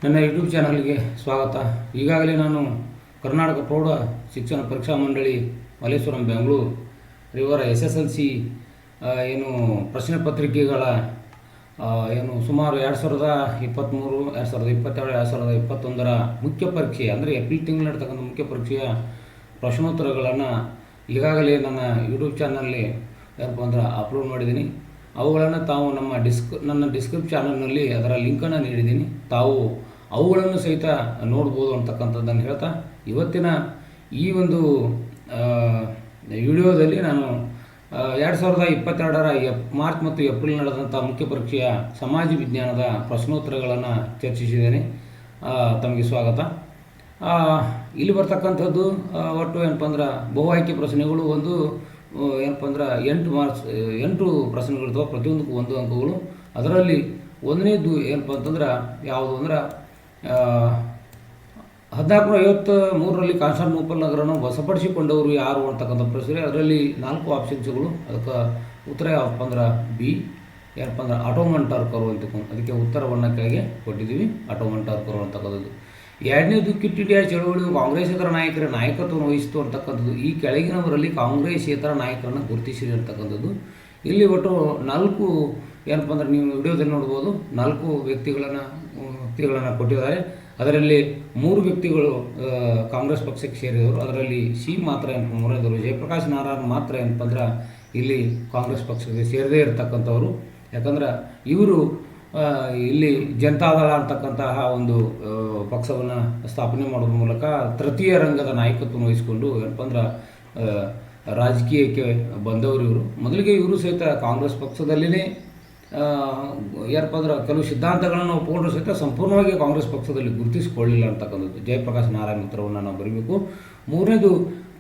ನನ್ನ ಯೂಟ್ಯೂಬ್ ಚಾನಲ್ಗೆ ಸ್ವಾಗತ. ಈಗಾಗಲೇ ನಾನು ಕರ್ನಾಟಕ ಪ್ರೌಢ ಶಿಕ್ಷಣ ಪರೀಕ್ಷಾ ಮಂಡಳಿ ಮಲ್ಲೇಶ್ವರಂ ಬೆಂಗಳೂರು ಇವರ SSLC ಏನು ಪ್ರಶ್ನೆ ಪತ್ರಿಕೆಗಳ ಸುಮಾರು 2023, 2022, 2021 ಮುಖ್ಯ ಪರೀಕ್ಷೆ ಅಂದರೆ ಏಪ್ರಿಲ್ ತಿಂಗಳು ನಡ್ತಕ್ಕಂಥ ಮುಖ್ಯ ಪರೀಕ್ಷೆಯ ಪ್ರಶ್ನೋತ್ತರಗಳನ್ನು ಈಗಾಗಲೇ ನನ್ನ ಯೂಟ್ಯೂಬ್ ಚಾನಲ್ನಲ್ಲಿ ಅಪ್ಲೋಡ್ ಮಾಡಿದ್ದೀನಿ. ಅವುಗಳನ್ನು ತಾವು ನನ್ನ ಡಿಸ್ಕ್ರಿಪ್ಷನ್ ಚಾನಲ್ನಲ್ಲಿ ಅದರ ಲಿಂಕನ್ನು ನೀಡಿದ್ದೀನಿ. ತಾವು ಅವುಗಳನ್ನು ಸಹಿತ ನೋಡ್ಬೋದು ಅಂತಕ್ಕಂಥದ್ದನ್ನು ಹೇಳ್ತಾ, ಇವತ್ತಿನ ಈ ಒಂದು ವಿಡಿಯೋದಲ್ಲಿ ನಾನು 2022 ಮಾರ್ಚ್ ಮತ್ತು ಏಪ್ರಿಲ್ ನಡೆದಂಥ ಮುಖ್ಯ ಪರೀಕ್ಷೆಯ ಸಮಾಜ ವಿಜ್ಞಾನದ ಪ್ರಶ್ನೋತ್ತರಗಳನ್ನು ಚರ್ಚಿಸಿದ್ದೇನೆ. ತಮಗೆ ಸ್ವಾಗತ. ಇಲ್ಲಿ ಬರ್ತಕ್ಕಂಥದ್ದು ಒಟ್ಟು ಬಹು ಆಯ್ಕೆ ಪ್ರಶ್ನೆಗಳು. ಒಂದು 8 ಪ್ರಶ್ನೆಗಳಿರ್ತವೆ, ಪ್ರತಿಯೊಂದಕ್ಕೂ 1 ಅಂಕಗಳು. ಅದರಲ್ಲಿ ಒಂದನೇದು ಯಾವುದು ಅಂದ್ರೆ 1453ರಲ್ಲಿ ಕಾನ್ಸ್ಟಾಂಟಿನೋಪಲ್ ನಗರವನ್ನು ವಶಪಡಿಸಿಕೊಂಡವರು ಯಾರು ಅಂತಕ್ಕಂಥ ಪ್ರಶ್ನೆ. ಅದರಲ್ಲಿ 4 ಆಪ್ಷನ್ಸ್ಗಳು. ಅದಕ್ಕೆ ಉತ್ತರ ಯಾವಪ್ಪ ಬಿ, ಆಟೋಮನ್ ಟರ್ಕರು ಅಂತ. ಅದಕ್ಕೆ ಉತ್ತರವನ್ನು ಕೆಳಗೆ ಕೊಟ್ಟಿದ್ದೀವಿ, ಆಟೋಮನ್ ಟರ್ಕರು ಅಂತಕ್ಕಂಥದ್ದು. ಎರಡನೇದು ಕ್ವಿಟ್ ಇಂಡಿಯಾ ಚಳವಳಿಯು ಕಾಂಗ್ರೆಸ್ಸೇತರ ನಾಯಕರ ನಾಯಕತ್ವವನ್ನು ವಹಿಸಿತು ಅಂತಕ್ಕಂಥದ್ದು. ಈ ಕೆಳಗಿನವರಲ್ಲಿ ಕಾಂಗ್ರೆಸ್ಸೇತರ ನಾಯಕರನ್ನು ಗುರುತಿಸಿರಿ ಅಂತಕ್ಕಂಥದ್ದು. ಇಲ್ಲಿ ಒಟ್ಟು 4 ನೀವು ವಿಡಿಯೋದಲ್ಲಿ ನೋಡ್ಬೋದು, 4 ವ್ಯಕ್ತಿಗಳನ್ನು ಕೊಟ್ಟಿದ್ದಾರೆ. ಅದರಲ್ಲಿ 3 ವ್ಯಕ್ತಿಗಳು ಕಾಂಗ್ರೆಸ್ ಪಕ್ಷಕ್ಕೆ ಸೇರಿದವರು. ಅದರಲ್ಲಿ ಸಿ ಮಾತ್ರ ಮೂರನೇದವರು, ಜಯಪ್ರಕಾಶ್ ನಾರಾಯಣ್ ಮಾತ್ರ ಇಲ್ಲಿ ಕಾಂಗ್ರೆಸ್ ಪಕ್ಷಕ್ಕೆ ಸೇರದೇ ಇರತಕ್ಕಂಥವ್ರು. ಯಾಕಂದ್ರೆ ಇವರು ಇಲ್ಲಿ ಜನತಾದಳ ಅಂತಕ್ಕಂತಹ ಒಂದು ಪಕ್ಷವನ್ನು ಸ್ಥಾಪನೆ ಮಾಡೋದ್ರ ಮೂಲಕ ತೃತೀಯ ರಂಗದ ನಾಯಕತ್ವವನ್ನು ವಹಿಸಿಕೊಂಡು ರಾಜಕೀಯಕ್ಕೆ ಬಂದವರು ಇವರು. ಮೊದಲಿಗೆ ಇವರು ಸಹಿತ ಕಾಂಗ್ರೆಸ್ ಪಕ್ಷದಲ್ಲಿನೇ ಕೆಲವು ಸಿದ್ಧಾಂತಗಳನ್ನು ಒಪ್ಪಿಕೊಂಡ್ರು ಸಹಿತ ಸಂಪೂರ್ಣವಾಗಿ ಕಾಂಗ್ರೆಸ್ ಪಕ್ಷದಲ್ಲಿ ಗುರುತಿಸಿಕೊಳ್ಳಿಲ್ಲ ಅಂತಕ್ಕಂಥದ್ದು. ಜಯಪ್ರಕಾಶ್ ನಾರಾಯಣ್ ಉತ್ತರವನ್ನು ನಾವು ಬರೀಬೇಕು. ಮೂರನೇದು,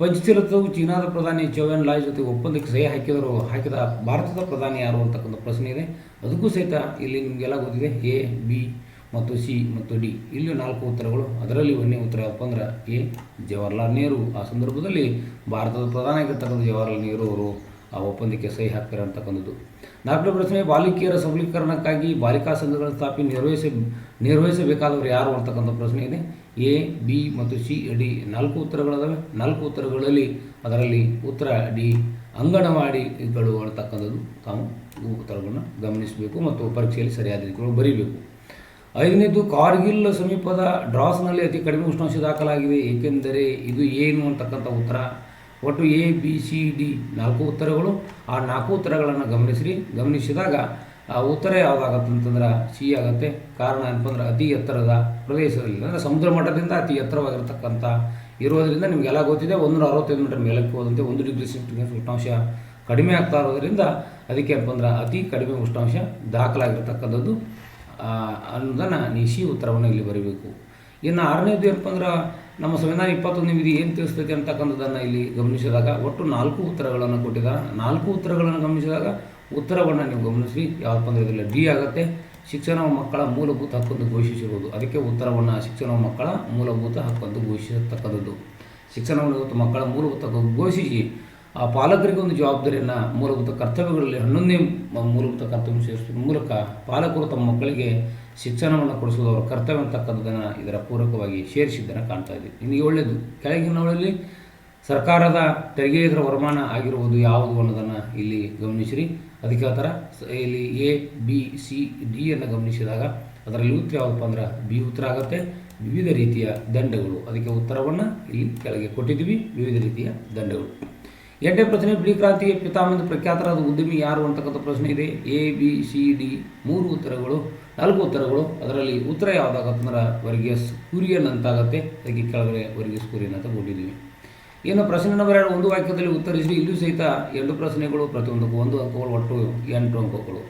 ಪಂಚತೀರ್ಥವು ಚೀನಾದ ಪ್ರಧಾನಿ ಚೌವ್ಯಾನ್ ಲಾಯ್ ಜೊತೆ ಒಪ್ಪಂದಕ್ಕೆ ಸಹಿ ಹಾಕಿದ ಭಾರತದ ಪ್ರಧಾನಿ ಯಾರು ಅಂತಕ್ಕಂಥ ಪ್ರಶ್ನೆ ಇದೆ. ಅದಕ್ಕೂ ಸಹಿತ ಇಲ್ಲಿ ನಿಮಗೆಲ್ಲ ಗೊತ್ತಿದೆ, ಎ, ಬಿ ಮತ್ತು ಸಿ ಮತ್ತು ಡಿ. ಇಲ್ಲಿ 4 ಉತ್ತರಗಳು. ಅದರಲ್ಲಿ 1ನೇ ಉತ್ತರ ಯಾವಪ್ಪ ಅಂದ್ರೆ ಎ, ಜವಾಹರ್ಲಾಲ್ ನೆಹರು. ಆ ಸಂದರ್ಭದಲ್ಲಿ ಭಾರತದ ಪ್ರಧಾನಿ ಆಗಿರ್ತಕ್ಕಂಥ ಜವಾಹರ್ಲಾಲ್ ನೆಹರು ಅವರು ಆ ಒಪ್ಪಂದಕ್ಕೆ ಸಹಿ ಹಾಕ್ತಾರೆ ಅಂತಕ್ಕಂಥದ್ದು. 4ನೇ ಪ್ರಶ್ನೆ, ಬಾಲಿಕೆಯರ ಸಬಲೀಕರಣಕ್ಕಾಗಿ ಬಾಲಿಕಾ ಸಂಘಗಳನ್ನು ಸ್ಥಾಪನೆ ನಿರ್ವಹಿಸಬೇಕಾದವರು ಯಾರು ಅಂತಕ್ಕಂಥ ಪ್ರಶ್ನೆ ಇದೆ. ಎ, ಬಿ ಮತ್ತು ಸಿ, ಡಿ 4 ಉತ್ತರಗಳಿದಾವೆ. 4 ಉತ್ತರಗಳಲ್ಲಿ ಅದರಲ್ಲಿ ಉತ್ತರ ಡಿ, ಅಂಗನವಾಡಿಗಳು ಅಂತಕ್ಕಂಥದ್ದು. ತಾವು ಉತ್ತರಗಳನ್ನು ಗಮನಿಸಬೇಕು ಮತ್ತು ಪರೀಕ್ಷೆಯಲ್ಲಿ ಸರಿಯಾದ ರೀತಿಯಲ್ಲಿ ಬರೀಬೇಕು. 5ನೇದು, ಕಾರ್ಗಿಲ್ ಸಮೀಪದ ಡ್ರಾಸ್ನಲ್ಲಿ ಅತಿ ಕಡಿಮೆ ಉಷ್ಣಾಂಶ ದಾಖಲಾಗಿದೆ, ಏಕೆಂದರೆ ಇದು ಏನು ಅಂತಕ್ಕಂಥ ಉತ್ತರ. ಒಟ್ಟು ಎ, ಬಿ, ಸಿ, ಡಿ 4 ಉತ್ತರಗಳು. ಆ 4 ಉತ್ತರಗಳನ್ನು ಗಮನಿಸಿದಾಗ ಆ ಉತ್ತರ ಯಾವುದಾಗತ್ತೆ ಅಂತಂದ್ರೆ ಸಿ ಆಗುತ್ತೆ. ಕಾರಣ ಅತಿ ಎತ್ತರದ ಪ್ರದೇಶದಲ್ಲಿ, ಅಂದರೆ ಸಮುದ್ರ ಮಟ್ಟದಿಂದ ಅತಿ ಎತ್ತರವಾಗಿರ್ತಕ್ಕಂಥ ಇರೋದರಿಂದ ನಿಮಗೆಲ್ಲ ಗೊತ್ತಿದೆ, 165 ಮೀಟರ್ ಮೇಲಕ್ಕೆ ಹೋದಂತೆ 1 ಡಿಗ್ರಿ ಸೆಂಟಿಗ್ರೇಡ್ ಉಷ್ಣಾಂಶ ಕಡಿಮೆ ಆಗ್ತಾ ಇರೋದರಿಂದ ಅದಕ್ಕೆ ಅತಿ ಕಡಿಮೆ ಉಷ್ಣಾಂಶ ದಾಖಲಾಗಿರ್ತಕ್ಕಂಥದ್ದು ಅನ್ನೋದನ್ನು ನೀವು ಸಿ ಉತ್ತರವನ್ನು ಇಲ್ಲಿ ಬರೀಬೇಕು. ಇನ್ನು 6ನೇದು ನಮ್ಮ ಸಂವಿಧಾನ 21ನೇ ವಿಧಿ ಏನು ತಿಳಿಸ್ತೈತೆ ಅಂತಕ್ಕಂಥದ್ದನ್ನು ಇಲ್ಲಿ ಗಮನಿಸಿದಾಗ ಒಟ್ಟು 4 ಉತ್ತರಗಳನ್ನು ಕೊಟ್ಟಿದ್ದಾರೆ. 4 ಉತ್ತರಗಳನ್ನು ಗಮನಿಸಿದಾಗ ಉತ್ತರವನ್ನು ನೀವು ಗಮನಿಸಿ. ಯಾವಪ್ಪ ಇದರಲ್ಲಿ ಡಿ ಆಗುತ್ತೆ. ಶಿಕ್ಷಣವು ಮಕ್ಕಳ ಮೂಲಭೂತ ಹಕ್ಕೆಂದು ಘೋಷಿಸಿರುವುದು. ಅದಕ್ಕೆ ಉತ್ತರವನ್ನು ಶಿಕ್ಷಣವು ಮಕ್ಕಳ ಮೂಲಭೂತ ಹಕ್ಕೆಂದು ಘೋಷಿಸತಕ್ಕಂಥದ್ದು. ಶಿಕ್ಷಣವನ್ನು ಇವತ್ತು ಮಕ್ಕಳ ಮೂಲಭೂತ ಹಕ್ಕು ಘೋಷಿಸಿ ಆ ಪಾಲಕರಿಗೆ ಒಂದು ಜವಾಬ್ದಾರಿಯನ್ನು, ಮೂಲಭೂತ ಕರ್ತವ್ಯಗಳಲ್ಲಿ 11ನೇ ಮೂಲಭೂತ ಕರ್ತವ್ಯ ಸೇರಿಸುವ ಮೂಲಕ ಪಾಲಕರು ತಮ್ಮ ಮಕ್ಕಳಿಗೆ ಶಿಕ್ಷಣವನ್ನು ಕೊಡಿಸುವುದು ಅವರ ಕರ್ತವ್ಯ ಅಂತಕ್ಕಂಥದ್ದನ್ನು ಇದರ ಪೂರಕವಾಗಿ ಸೇರಿಸಿದ್ದನ್ನು ಕಾಣ್ತಾ ಇದ್ದೀವಿ. ಇನ್ನು 7ನೇದು, ಕೆಳಗಿನವರಲ್ಲಿ ಸರ್ಕಾರದ ತೆರಿಗೆ ಇದರ ವರಮಾನ ಆಗಿರುವುದು ಯಾವುದು ಅನ್ನೋದನ್ನು ಇಲ್ಲಿ ಗಮನಿಸಿರಿ. ಅದಕ್ಕೆ ಆ ಥರ ಇಲ್ಲಿ ಎ, ಬಿ, ಸಿ, ಡಿಯನ್ನು ಗಮನಿಸಿದಾಗ ಅದರಲ್ಲಿ ಉತ್ತರ ಯಾವುದಪ್ಪ ಅಂದ್ರೆ ಬಿ ಉತ್ತರ ಆಗುತ್ತೆ. ವಿವಿಧ ರೀತಿಯ ದಂಡಗಳು. ಅದಕ್ಕೆ ಉತ್ತರವನ್ನು ಇಲ್ಲಿ ಕೆಳಗೆ ಕೊಟ್ಟಿದ್ದೀವಿ, ವಿವಿಧ ರೀತಿಯ ದಂಡಗಳು. 8ನೇ ಪ್ರಶ್ನೆ, ಬಿಳಿ ಕ್ರಾಂತಿಗೆ ಪಿತಾಮಹ ಪ್ರಖ್ಯಾತರಾದ ಉದ್ಯಮಿ ಯಾರು ಅಂತಕ್ಕಂಥ ಪ್ರಶ್ನೆ ಇದೆ. ಎ, ಬಿ, ಸಿ, ಡಿ 3 ಉತ್ತರಗಳು, 4 ಉತ್ತರಗಳು. ಅದರಲ್ಲಿ ಉತ್ತರ ಯಾವುದಾಗತ್ತಂದ್ರೆ ವರ್ಗೀಸ್ ಕುರಿಯನ್ ಅಂತಾಗತ್ತೆ. ಅದಕ್ಕೆ ಕೆಳಗಡೆ ವರ್ಗೀಸ್ ಕುರಿಯನ್ ಅಂತ ಕೊಟ್ಟಿದ್ದೀವಿ. ಇನ್ನು ಪ್ರಶ್ನೆ ನಂಬರ್ 2, 1 ವಾಕ್ಯದಲ್ಲಿ ಉತ್ತರಿಸಿ. ಇಲ್ಲೂ ಸಹಿತ 2 ಪ್ರಶ್ನೆಗಳು, ಪ್ರತಿಯೊಂದಕ್ಕೂ 1 ಅಂಕಗಳು, ಒಟ್ಟು 8 ಅಂಕಗಳು.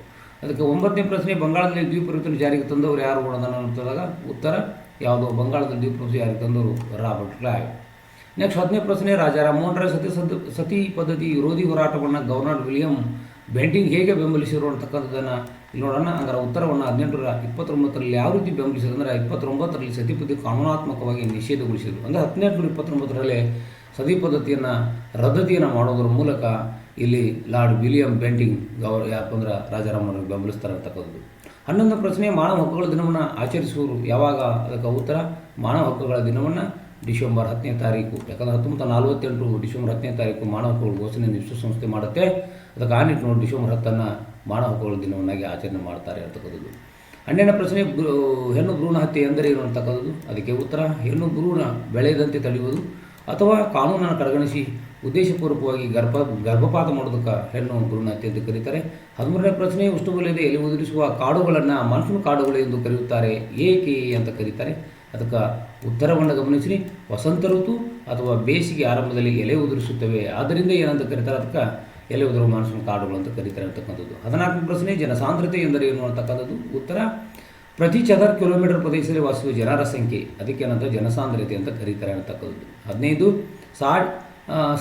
ಅದಕ್ಕೆ 9ನೇ ಪ್ರಶ್ನೆ, ಬಂಗಾಳದಲ್ಲಿ ದ್ವೀಪ ಪರಿವರ್ತನೆ ಜಾರಿಗೆ ತಂದವರು ಯಾರು ಅನ್ನೋದನ್ನು ನೋಡಿದಾಗ ಉತ್ತರ ಯಾವುದು, ಬಂಗಾಳದಲ್ಲಿ ದ್ವೀಪ ಪರಿವರ್ತನೆ ಜಾರಿಗೆ ತಂದವರು ರಾಬರ್ಟ್ ಕ್ಲೈವ್. ನೆಕ್ಸ್ಟ್ 10ನೇ ಪ್ರಶ್ನೆ, ರಾಜಾ ರಾಮಮೋಹನ್ ರಾಯ್ ಸತಿ ಪದ್ಧತಿ ವಿರೋಧಿ ಹೋರಾಟವನ್ನು ಗವರ್ನರ್ ವಿಲಿಯಂ ಬೆಂಟಿಂಗ್ ಹೇಗೆ ಬೆಂಬಲಿಸಿರು ಅಂತಕ್ಕಂಥದ್ದನ್ನು ಇಲ್ಲಿ ನೋಡೋಣ. ಅದರ ಉತ್ತರವನ್ನು 1829ರಲ್ಲಿ ಯಾವ ರೀತಿ ಬೆಂಬಲಿಸಿದ್ರು ಅಂದರೆ 29ರಲ್ಲಿ ಸತಿ ಪದ್ಧತಿ ಕಾನೂನಾತ್ಮಕವಾಗಿ ನಿಷೇಧಗೊಳಿಸಿದರು. ಅಂದರೆ 1829ರಲ್ಲಿ ಸತಿ ಪದ್ಧತಿಯನ್ನು ರದ್ದತಿಯನ್ನು ಮಾಡೋದ್ರ ಮೂಲಕ ಇಲ್ಲಿ ಲಾರ್ಡ್ ವಿಲಿಯಂ ಬೆಂಟಿಂಗ್ ಯಾಕಂದ್ರೆ ರಾಜಾರಾಮನವ್ರಿಗೆ ಬೆಂಬಲಿಸ್ತಾರೆ ಅಂತಕ್ಕಂಥದ್ದು. 11ನೇ ಪ್ರಶ್ನೆ, ಮಾನವ ಹಕ್ಕುಗಳ ದಿನವನ್ನು ಆಚರಿಸುವರು ಯಾವಾಗ? ಅದಕ್ಕೆ ಉತ್ತರ ಮಾನವ ಹಕ್ಕುಗಳ ದಿನವನ್ನು ಡಿಸೆಂಬರ್ 10ನೇ ತಾರೀಕು. ಯಾಕಂದರೆ 1948 ಡಿಸೆಂಬರ್ 10ನೇ ತಾರೀಕು ಮಾನವ ಹಕ್ಕುಗಳ ಘೋಷಣೆಯನ್ನು ವಿಶ್ವಸಂಸ್ಥೆ ಮಾಡುತ್ತೆ. ಅದಕ್ಕೆ ಆ ನಿಟ್ಟಿನಲ್ಲಿ ಡಿಸೆಂಬರ್ 10ನ್ನು ಮಾನವ ಹಕ್ಕುಗಳ ದಿನವನ್ನಾಗಿ ಆಚರಣೆ ಮಾಡ್ತಾರೆ ಅಂತಕ್ಕಂಥದ್ದು. 12ನೇ ಪ್ರಶ್ನೆ, ಹೆಣ್ಣು ಭ್ರೂಣ ಹತ್ಯೆ ಎಂದರೆ ಏನು ಅಂತಕ್ಕಂಥದ್ದು. ಅದಕ್ಕೆ ಉತ್ತರ ಹೆಣ್ಣು ಭ್ರೂಣ ಬೆಳೆಯದಂತೆ ತಡೆಯುವುದು ಅಥವಾ ಕಾನೂನನ್ನು ಕಡೆಗಣಿಸಿ ಉದ್ದೇಶಪೂರ್ವಕವಾಗಿ ಗರ್ಭಪಾತ ಮಾಡೋದಕ್ಕೆ ಹೆಣ್ಣು ಭ್ರೂಣ ಹತ್ಯೆ ಎಂದು ಕರೀತಾರೆ. 13ನೇ ಪ್ರಶ್ನೆ, ಉಷ್ಣವಲಯದ ಎಲೆ ಉದುರಿಸುವ ಕಾಡುಗಳನ್ನು ಮಾನ್ಸೂನ್ ಕಾಡುಗಳು ಎಂದು ಕರೆಯುತ್ತಾರೆ ಏಕೆ ಅಂತ ಕರೀತಾರೆ. ಅದಕ್ಕೆ ಉತ್ತರವನ್ನು ಗಮನಿಸಿ. ವಸಂತ ಋತು ಅಥವಾ ಬೇಸಿಗೆ ಆರಂಭದಲ್ಲಿ ಎಲೆ ಉದುರಿಸುತ್ತವೆ, ಆದ್ದರಿಂದ ಏನಂತ ಕರೀತಾರೆ? ಅದಕ್ಕೆ ಎಲೆ ಉದುರುವ ಮಾನ್ಸೂನ್ ಕಾಡುಗಳು ಅಂತ ಕರೀತಾರೆ ಅಂತಕ್ಕಂಥದ್ದು. 14ನೇ ಪ್ರಶ್ನೆ, ಜನಸಾಂದ್ರತೆ ಎಂದರೆ ಏನು ಅಂತಕ್ಕಂಥದ್ದು. ಉತ್ತರ ಪ್ರತಿ ಚದರ ಕಿಲೋಮೀಟರ್ ಪ್ರದೇಶದಲ್ಲಿ ವಾಸಿಸುವ ಜನರ ಸಂಖ್ಯೆ, ಅದಕ್ಕೇನಂತ ಜನಸಾಂದ್ರತೆ ಅಂತ ಕರೀತಾರೆ ಅಂತಕ್ಕಂಥದ್ದು. 15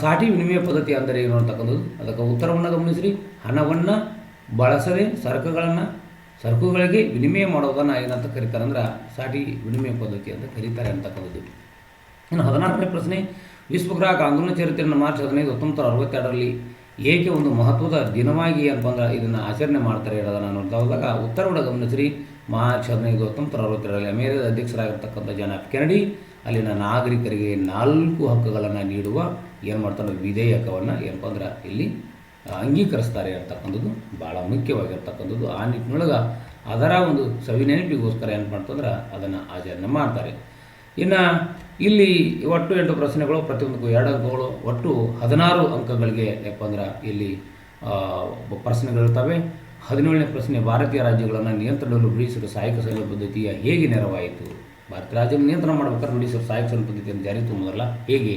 ಸಾಟಿ ವಿನಿಮಯ ಪದ್ಧತಿ ಅಂದರೆ ಏನು ಅಂತಕ್ಕಂಥದ್ದು. ಅದಕ್ಕೆ ಉತ್ತರವನ್ನು ಗಮನಿಸಿರಿ. ಹಣವನ್ನು ಬಳಸದೆ ಸರಕುಗಳಿಗೆ ವಿನಿಮಯ ಮಾಡೋದನ್ನು ಏನಂತ ಕರೀತಾರೆ ಅಂದ್ರೆ ಸಾಟಿ ವಿನಿಮಯ ಪದ್ಧತಿ ಅಂತ ಕರೀತಾರೆ ಅಂತಕ್ಕಂಥದ್ದು. ಇನ್ನು 16ನೇ ಪ್ರಶ್ನೆ, ವಿಶ್ವಗ್ರಾಹಕ ಆಂದೋಲನ ಚರಿತ್ರೆಯನ್ನು ಮಾರ್ಚ್ 15, 1962ರಲ್ಲಿ ಏಕೆ ಒಂದು ಮಹತ್ವದ ದಿನವಾಗಿ ಏನಪ್ಪ ಅಂದ್ರೆ ಇದನ್ನು ಆಚರಣೆ ಮಾಡ್ತಾರೆ ಹೇಳೋದನ್ನು ನೋಡ್ತಾ ಉತ್ತರವನ್ನು ಗಮನಿಸಿರಿ. ಮಾರ್ಚ್ 15, 1962ರಲ್ಲಿ ಅಮೆರಿಕದ ಅಧ್ಯಕ್ಷರಾಗಿರ್ತಕ್ಕಂಥ ಜಾನ್ ಎಫ್ ಕೆನಡಿ ಅಲ್ಲಿನ ನಾಗರಿಕರಿಗೆ 4 ಹಕ್ಕುಗಳನ್ನು ನೀಡುವ ಏನು ಮಾಡ್ತಾರೆ ವಿಧೇಯಕವನ್ನು ಏನಪ್ಪ ಅಂದ್ರೆ ಇಲ್ಲಿ ಅಂಗೀಕರಿಸ್ತಾರೆ ಅಂತಕ್ಕಂಥದ್ದು ಭಾಳ ಮುಖ್ಯವಾಗಿರ್ತಕ್ಕಂಥದ್ದು. ಆ ನಿಟ್ಟಿನೊಳಗೆ ಅದರ ಒಂದು ಸವಿನೆನಪಿಗೋಸ್ಕರ ಏನು ಮಾಡ್ತಂದ್ರೆ ಅದನ್ನು ಆಚರಣೆ ಮಾಡ್ತಾರೆ. ಇನ್ನು ಇಲ್ಲಿ ಒಟ್ಟು 8 ಪ್ರಶ್ನೆಗಳು, ಪ್ರತಿಯೊಂದಕ್ಕೂ 2 ಅಂಕಗಳು, ಒಟ್ಟು 16 ಅಂಕಗಳಿಗೆ ಏನಪ್ಪ ಅಂದ್ರೆ ಇಲ್ಲಿ ಪ್ರಶ್ನೆಗಳಿರ್ತವೆ. 17ನೇ ಪ್ರಶ್ನೆ, ಭಾರತೀಯ ರಾಜ್ಯಗಳನ್ನು ನಿಯಂತ್ರಣದಲ್ಲಿ ಬ್ರಿಟಿಷರು ಸಹಾಯಕ ಸೈನ್ಯ ಪದ್ಧತಿಯ ಹೇಗೆ ನೆರವಾಯಿತು? ಭಾರತೀಯ ರಾಜ್ಯವನ್ನು ನಿಯಂತ್ರಣ ಮಾಡಬೇಕಾದ್ರೆ ಬ್ರಿಟಿಷರು ಸಹಾಯಕ ಸೈನ್ಯ ಪದ್ಧತಿಯನ್ನು ಜಾರಿಗೆ ತಂದಿರಲ್ಲ, ಹೇಗೆ?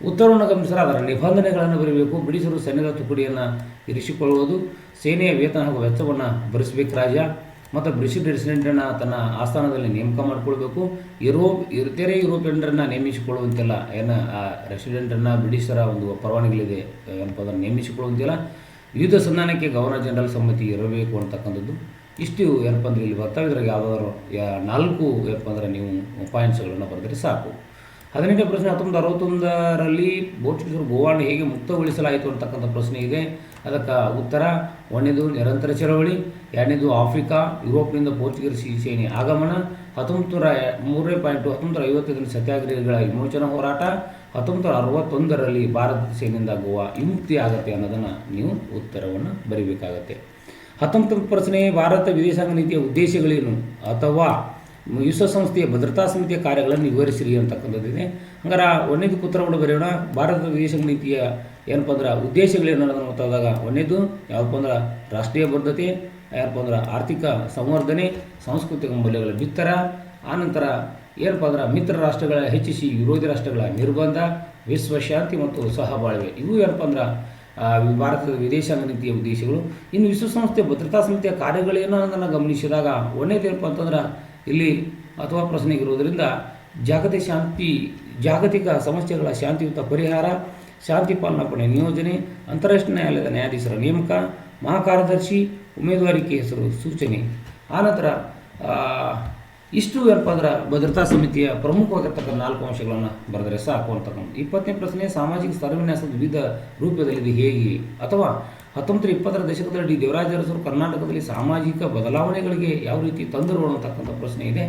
ಉತ್ತರವನ್ನು ಗಮನಿಸಿದರೆ ಅದರ ನಿಬಂಧನೆಗಳನ್ನು ಬರೀಬೇಕು. ಬ್ರಿಟಿಷರು ಸೈನ್ಯದ ತುಕಡಿಯನ್ನು ಇರಿಸಿಕೊಳ್ಳುವುದು, ಸೇನೆಯ ವೇತನ ಹಾಗೂ ವೆಚ್ಚವನ್ನು ಭರಿಸಬೇಕು ರಾಜ್ಯ, ಮತ್ತು ಬ್ರಿಟಿಷ್ ರೆಸಿಡೆಂಟನ್ನು ತನ್ನ ಆಸ್ಥಾನದಲ್ಲಿ ನೇಮಕ ಮಾಡಿಕೊಳ್ಬೇಕು. ಇತರೆ ಯುರೋಪಿಯನ್ನರನ್ನು ನೇಮಿಸಿಕೊಳ್ಳುವಂತಿಲ್ಲ, ರೆಸಿಡೆಂಟನ್ನು ಬ್ರಿಟಿಷರ ಒಂದು ಪರವಾನಗಿಗಳಿದೆ ಏನಪ್ಪ ಅದನ್ನು ನೇಮಿಸಿಕೊಳ್ಳುವಂತಿಲ್ಲ. ಯುದ್ಧ ಸಂಧಾನಕ್ಕೆ ಗವರ್ನರ್ ಜನರಲ್ ಸಮ್ಮತಿ ಇರಬೇಕು ಅಂತಕ್ಕಂಥದ್ದು. ಇಷ್ಟು ಏನಪ್ಪ ಅಂದರೆ ಇಲ್ಲಿ ಬರ್ತಾವೆ. ಇದ್ರಾಗ ಯಾವುದಾದ್ರು 4 ಏನಪ್ಪ ಅಂದರೆ ನೀವು ಪಾಯಿಂಟ್ಸ್ಗಳನ್ನು ಬರೆದರೆ ಸಾಕು. 18ನೇ ಪ್ರಶ್ನೆ, 1961ರಲ್ಲಿ ಪೋರ್ಚುಗೀಸರು ಗೋವಾವನ್ನು ಹೇಗೆ ಮುಕ್ತಗೊಳಿಸಲಾಯಿತು ಅಂತಕ್ಕಂಥ ಪ್ರಶ್ನೆ ಇದೆ. ಅದಕ್ಕೆ ಉತ್ತರ 1ನೇದು ನಿರಂತರ ಚಳವಳಿ, 2ನೇದು ಆಫ್ರಿಕಾ ಯುರೋಪ್ನಿಂದ ಪೋರ್ಚುಗೀಸ್ ಸೇನೆ ಆಗಮನ, 3ನೇ ಪಾಯಿಂಟು 1955ರಲ್ಲಿ ಸತ್ಯಾಗ್ರಹಿಗಳ ವಿಮೋಚನಾ ಹೋರಾಟ, 1961ರಲ್ಲಿ ಭಾರತ ಸೇನೆಯಿಂದ ಗೋವಾ ವಿಮುಕ್ತಿ ಆಗುತ್ತೆ ಅನ್ನೋದನ್ನು ನೀವು ಉತ್ತರವನ್ನು ಬರೀಬೇಕಾಗತ್ತೆ. 19ನೇ ಪ್ರಶ್ನೆ, ಭಾರತ ವಿದೇಶಾಂಗ ನೀತಿಯ ಉದ್ದೇಶಗಳೇನು ಅಥವಾ ವಿಶ್ವಸಂಸ್ಥೆಯ ಭದ್ರತಾ ಸಮಿತಿಯ ಕಾರ್ಯಗಳನ್ನು ವಿವರಿಸಿರಿ ಅಂತಕ್ಕಂಥದ್ದಿದೆ. ಹಂಗಾರೆ 1ನೇದು ಉತ್ತರವನ್ನು ಬರೆಯೋಣ. ಭಾರತದ ವಿದೇಶಾಂಗ ನೀತಿಯ ಏನಪ್ಪ ಅಂದ್ರೆ ಉದ್ದೇಶಗಳೇನು ಅನ್ನೋದನ್ನು ಗೊತ್ತಾದಾಗ 1ನೇದು ಯಾವುದಪ್ಪ ಅಂದ್ರೆ ರಾಷ್ಟ್ರೀಯ ಬದ್ಧತೆ, ಏನಪ್ಪ ಅಂದ್ರೆ ಆರ್ಥಿಕ ಸಂವರ್ಧನೆ, ಸಾಂಸ್ಕೃತಿಕ ಮೌಲ್ಯಗಳ ಬಿತ್ತರ, ಆನಂತರ ಏನಪ್ಪ ಅಂದ್ರೆ ಮಿತ್ರ ರಾಷ್ಟ್ರಗಳ ಹೆಚ್ಚಿಸಿ ವಿರೋಧಿ ರಾಷ್ಟ್ರಗಳ ನಿರ್ಬಂಧ, ವಿಶ್ವಶಾಂತಿ ಮತ್ತು ಸಹಬಾಳ್ವೆ, ಇವು ಏನಪ್ಪ ಅಂದ್ರೆ ಭಾರತದ ವಿದೇಶಾಂಗ ನೀತಿಯ ಉದ್ದೇಶಗಳು. ಇನ್ನು ವಿಶ್ವಸಂಸ್ಥೆಯ ಭದ್ರತಾ ಸಮಿತಿಯ ಕಾರ್ಯಗಳೇನು ಅನ್ನೋದನ್ನು ಗಮನಿಸಿದಾಗ 1ನೇದು ಏನಪ್ಪ ಅಂತಂದ್ರೆ ಇಲ್ಲಿ ಅಥವಾ ಪ್ರಶ್ನೆಗಿರುವುದರಿಂದ ಜಾಗತಿಕ ಸಮಸ್ಯೆಗಳ ಶಾಂತಿಯುತ ಪರಿಹಾರ, ಶಾಂತಿ ಪಾಲನಾ ಪಡೆ ನಿಯೋಜನೆ, ಅಂತಾರಾಷ್ಟ್ರೀಯ ನ್ಯಾಯಾಲಯದ ನ್ಯಾಯಾಧೀಶರ ನೇಮಕ, ಮಹಾಕಾರ್ಯದರ್ಶಿ ಉಮೇದುವಾರಿಕೆ ಹೆಸರು ಸೂಚನೆ. ಆನಂತರ ಇಷ್ಟು ಏನಪ್ಪ ಅಂದ್ರೆ ಭದ್ರತಾ ಸಮಿತಿಯ ಪ್ರಮುಖವಾಗಿರ್ತಕ್ಕಂಥ 4 ಅಂಶಗಳನ್ನು ಬರೆದರೆ ಸಾಕು ಅಂತಕ್ಕಂಥ. 20ನೇ ಪ್ರಶ್ನೆ, ಸಾಮಾಜಿಕ ಸ್ತರವಿನ್ಯಾಸದ ವಿವಿಧ ರೂಪದಲ್ಲಿದೆ ಹೇಗೆ? ಅಥವಾ 1920ರ ದಶಕದಲ್ಲಿ ದೇವರಾಜ ಅರಸರು ಕರ್ನಾಟಕದಲ್ಲಿ ಸಾಮಾಜಿಕ ಬದಲಾವಣೆಗಳಿಗೆ ಯಾವ ರೀತಿ ತಂದರು ಅನ್ನತಕ್ಕಂಥ ಪ್ರಶ್ನೆ ಇದೆ.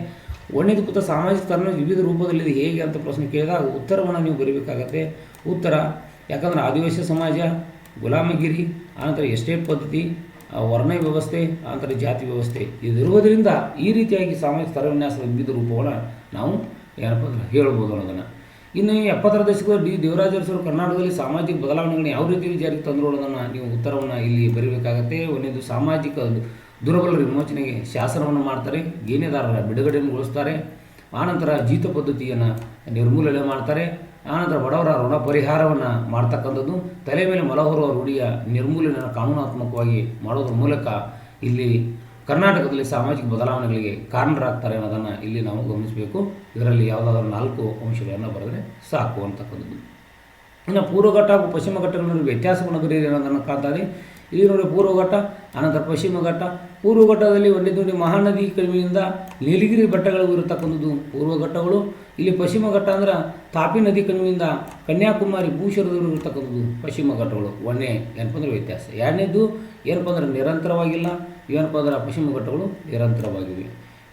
1ನೇದು ಪುತ್ರ ಸಾಮಾಜಿಕ ಸ್ತರನ ವಿವಿಧ ರೂಪದಲ್ಲಿದೆ ಹೇಗೆ ಅಂತ ಪ್ರಶ್ನೆ ಕೇಳಿದಾಗ ಉತ್ತರವನ್ನು ನೀವು ಬರೀಬೇಕಾಗತ್ತೆ. ಉತ್ತರ ಯಾಕಂದರೆ ಆದಿವಾಸಿ ಸಮಾಜ, ಗುಲಾಮಗಿರಿ, ಆನಂತರ ಎಸ್ಟೇಟ್ ಪದ್ಧತಿ, ವರ್ಣ ವ್ಯವಸ್ಥೆ, ಆನಂತರ ಜಾತಿ ವ್ಯವಸ್ಥೆ ಇದಿರುವುದರಿಂದ ಈ ರೀತಿಯಾಗಿ ಸಾಮಾಜಿಕ ಸ್ತರವಿನ್ಯಾಸದ ವಿವಿಧ ರೂಪವನ್ನು ನಾವು ಏನಪ್ಪ ಅಂದ್ರೆ ಹೇಳ್ಬೋದು ಅನ್ನೋದನ್ನು. ಇನ್ನು 70ರ ದಶಕದಲ್ಲಿ ದೇವರಾಜ ಅರಸರು ಕರ್ನಾಟಕದಲ್ಲಿ ಸಾಮಾಜಿಕ ಬದಲಾವಣೆಗಳನ್ನು ಯಾವ ರೀತಿ ಜಾರಿಗೆ ತಂದರು ಅನ್ನೋದನ್ನು ನೀವು ಉತ್ತರವನ್ನು ಇಲ್ಲಿ ಬರೀಬೇಕಾಗತ್ತೆ. 1ನೇದು ಸಾಮಾಜಿಕ ದುರ್ಬಲರ ವಿಮೋಚನೆಗೆ ಶಾಸನವನ್ನು ಮಾಡ್ತಾರೆ, ಗೇಣೆದಾರರ ಬಿಡುಗಡೆಗೊಳಿಸ್ತಾರೆ, ಆನಂತರ ಜೀತ ಪದ್ಧತಿಯನ್ನು ನಿರ್ಮೂಲನೆ ಮಾಡ್ತಾರೆ, ಆನಂತರ ಬಡವರ ಋಣ ಪರಿಹಾರವನ್ನು ಮಾಡ್ತಕ್ಕಂಥದ್ದು, ತಲೆ ಮೇಲೆ ಮೊಲ ಹೊರುವ ರೂಢಿಯ ನಿರ್ಮೂಲನೆಯನ್ನು ಕಾನೂನಾತ್ಮಕವಾಗಿ ಮಾಡೋದ್ರ ಮೂಲಕ ಇಲ್ಲಿ ಕರ್ನಾಟಕದಲ್ಲಿ ಸಾಮಾಜಿಕ ಬದಲಾವಣೆಗಳಿಗೆ ಕಾರಣರಾಗ್ತಾರೆ ಅನ್ನೋದನ್ನು ಇಲ್ಲಿ ನಾವು ಗಮನಿಸಬೇಕು. ಇದರಲ್ಲಿ ಯಾವುದಾದ್ರೂ 4 ಅಂಶಗಳನ್ನು ಬರೆದರೆ ಸಾಕು ಅಂತಕ್ಕಂಥದ್ದು. ಇನ್ನು ಪೂರ್ವಘಟ್ಟ ಹಾಗೂ ಪಶ್ಚಿಮ ಘಟ್ಟಗಳ ನಡುವೆ ವ್ಯತ್ಯಾಸವನ್ನು ಬರೆಯಿರಿ ಅನ್ನೋದನ್ನು ಕಾಣ್ತಾರೆ. ಇಲ್ಲಿ ನೋಡಿ ಪೂರ್ವಘಟ್ಟ, ಆನಂತರ ಪಶ್ಚಿಮ ಘಟ್ಟ. ಪೂರ್ವಘಟ್ಟದಲ್ಲಿ 1ನೇದು ಮಹಾನದಿ ಕಣಿವೆಯಿಂದ ನೀಲಗಿರಿ ಬೆಟ್ಟಗಳು ಇರತಕ್ಕಂಥದ್ದು ಪೂರ್ವಘಟ್ಟಗಳು. ಇಲ್ಲಿ ಪಶ್ಚಿಮ ಘಟ್ಟ ಅಂದ್ರೆ ತಾಪಿ ನದಿ ಕಣಿವೆಯಿಂದ ಕನ್ಯಾಕುಮಾರಿ ಭೂಶರದವರೆಗೂ ಇರ್ತಕ್ಕಂಥದ್ದು ಪಶ್ಚಿಮ ಘಟ್ಟಗಳು. ಒಂದೇ ಏನಪ್ಪ ಅಂದ್ರೆ ವ್ಯತ್ಯಾಸ. ಎರಡನೇದು ಏನಪ್ಪ ಅಂದ್ರೆ ನಿರಂತರವಾಗಿಲ್ಲ, ಏನಪ್ಪ ಅಂದ್ರೆ ಪಶ್ಚಿಮ ಘಟ್ಟಗಳು ನಿರಂತರವಾಗಿವೆ.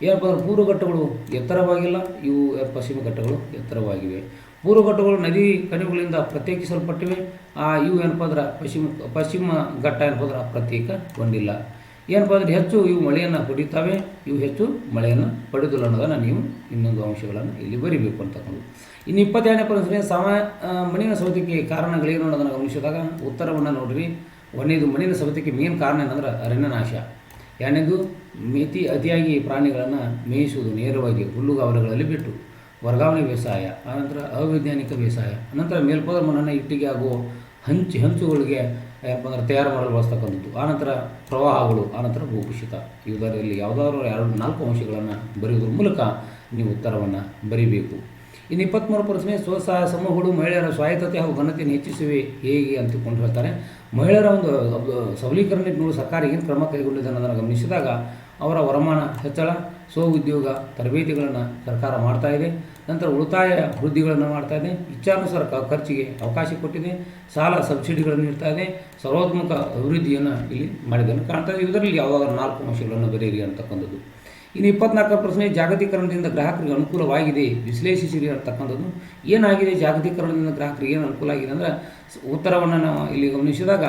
ಏನಪ್ಪ ಅಂದ್ರೆ ಪೂರ್ವ ಘಟ್ಟಗಳು ಎತ್ತರವಾಗಿಲ್ಲ, ಇವು ಪಶ್ಚಿಮ ಘಟ್ಟಗಳು ಎತ್ತರವಾಗಿವೆ. ಪೂರ್ವ ಘಟ್ಟಗಳು ನದಿ ಕಣಿವೆಗಳಿಂದ ಪ್ರತ್ಯೇಕಿಸಲ್ಪಟ್ಟಿವೆ, ಇವು ಏನಪ್ಪ ಅಂದ್ರೆ ಪಶ್ಚಿಮ ಘಟ್ಟ ಏನಪ್ಪ ಅಂದ್ರೆ ಪ್ರತ್ಯೇಕಗೊಂಡಿಲ್ಲ. ಏನಪ್ಪ ಅಂದರೆ ಹೆಚ್ಚು ಇವು ಮಳೆಯನ್ನು ಹೊಡಿತಾವೆ, ಇವು ಹೆಚ್ಚು ಮಳೆಯನ್ನು ಪಡೆದಿಲ್ಲ ಅನ್ನೋದನ್ನು ನೀವು ಇನ್ನೊಂದು ಅಂಶಗಳನ್ನು ಇಲ್ಲಿ ಬರಿಬೇಕು ಅಂತಕ್ಕಂಥದ್ದು. ಇನ್ನು 22ನೇ ಪ್ರಶ್ನೆ, ಮಣ್ಣಿನ ಸವೆತಕ್ಕೆ ಕಾರಣಗಳೇನು ಅನ್ನೋದನ್ನು ಗಮನಿಸಿದಾಗ ಉತ್ತರವನ್ನು ನೋಡಿರಿ. ಒಂದನೇದು ಮಣ್ಣಿನ ಸವೆತಕ್ಕೆ ಮೇನ್ ಕಾರಣ ಏನಂದ್ರೆ ಅರಣ್ಯನಾಶ. ಎರಡನೇದು ಅತಿಯಾಗಿ ಪ್ರಾಣಿಗಳನ್ನು ಮೇಯಿಸುವುದು, ನೇರವಾಗಿ ಹುಲ್ಲುಗಾವಲುಗಳಲ್ಲಿ ಬಿಟ್ಟು ವರ್ಗಾವಣೆ ಬೇಸಾಯ, ಆನಂತರ ಅವೈಜ್ಞಾನಿಕ ಬೇಸಾಯ, ಅನಂತರ ಮೇಲ್ಪದ ಮಣ್ಣನ್ನು ಇಟ್ಟಿಗೆ ಹಾಗೂ ಹಂಚುಗಳಿಗೆ ಏನಪ್ಪ ಅಂದ್ರೆ ತಯಾರು ಮಾಡಲು ಬಳಸ್ತಕ್ಕಂಥದ್ದು, ಆನಂತರ ಪ್ರವಾಹಗಳು, ಆನಂತರ ಭೂಕುಸಿತ. ಇದರಲ್ಲಿ ಯಾವುದಾದ್ರೂ 4 ಅಂಶಗಳನ್ನು ಬರೆಯುವುದರ ಮೂಲಕ ನೀವು ಉತ್ತರವನ್ನು ಬರೀಬೇಕು. ಇನ್ನು 23 ಪ್ರಶ್ನೆ, ಸ್ವಸಹಾಯ ಸಮೂಹಗಳು ಮಹಿಳೆಯರ ಸ್ವಾಯತ್ತತೆ ಹಾಗೂ ಘನತೆಯನ್ನು ಹೆಚ್ಚಿಸಿವೆ ಹೇಗೆ ಅಂತಕೊಂಡು ಹೇಳ್ತಾರೆ. ಮಹಿಳೆಯರ ಒಂದು ಸಬಲೀಕರಣ ನಿಟ್ಟಿನಲ್ಲಿ ಸರ್ಕಾರ ಏನು ಕ್ರಮ ಕೈಗೊಂಡಿದೆ ಅನ್ನೋದನ್ನು ಗಮನಿಸಿದಾಗ ಅವರ ವರಮಾನ ಹೆಚ್ಚಳ, ಸ್ವಉದ್ಯೋಗ ತರಬೇತಿಗಳನ್ನು ಸರ್ಕಾರ ಮಾಡ್ತಾಯಿದೆ. ನಂತರ ಉಳಿತಾಯ ವೃದ್ಧಿಗಳನ್ನು ಮಾಡ್ತಾಯಿದೆ. ಇಚ್ಛಾನುಸಾರ ಖರ್ಚಿಗೆ ಅವಕಾಶ ಕೊಟ್ಟಿದೆ. ಸಾಲ ಸಬ್ಸಿಡಿಗಳನ್ನು ನೀಡ್ತಾ ಇದೆ. ಸರ್ವೋತ್ಮಕ ಅಭಿವೃದ್ಧಿಯನ್ನು ಇಲ್ಲಿ ಮಾಡಿದ್ದನ್ನು ಕಾಣ್ತಾ ಇದೆ. ಇದರಲ್ಲಿ ಯಾವುದಾದ್ರೂ 4 ಅಂಶಗಳನ್ನು ಬರೆಯಿರಿ ಅಂತಕ್ಕಂಥದ್ದು. ಇನ್ನು 24ನೇ ಪ್ರಶ್ನೆ, ಜಾಗತೀಕರಣದಿಂದ ಗ್ರಾಹಕರಿಗೆ ಅನುಕೂಲವಾಗಿದೆ ವಿಶ್ಲೇಷಿಸಿರಿ ಅಂತಕ್ಕಂಥದ್ದು. ಏನಾಗಿದೆ ಜಾಗತೀಕರಣದಿಂದ ಗ್ರಾಹಕರಿಗೆ ಏನು ಅನುಕೂಲ ಆಗಿದೆ ಅಂದರೆ ಉತ್ತರವನ್ನು ನಾವು ಇಲ್ಲಿ ಗಮನಿಸಿದಾಗ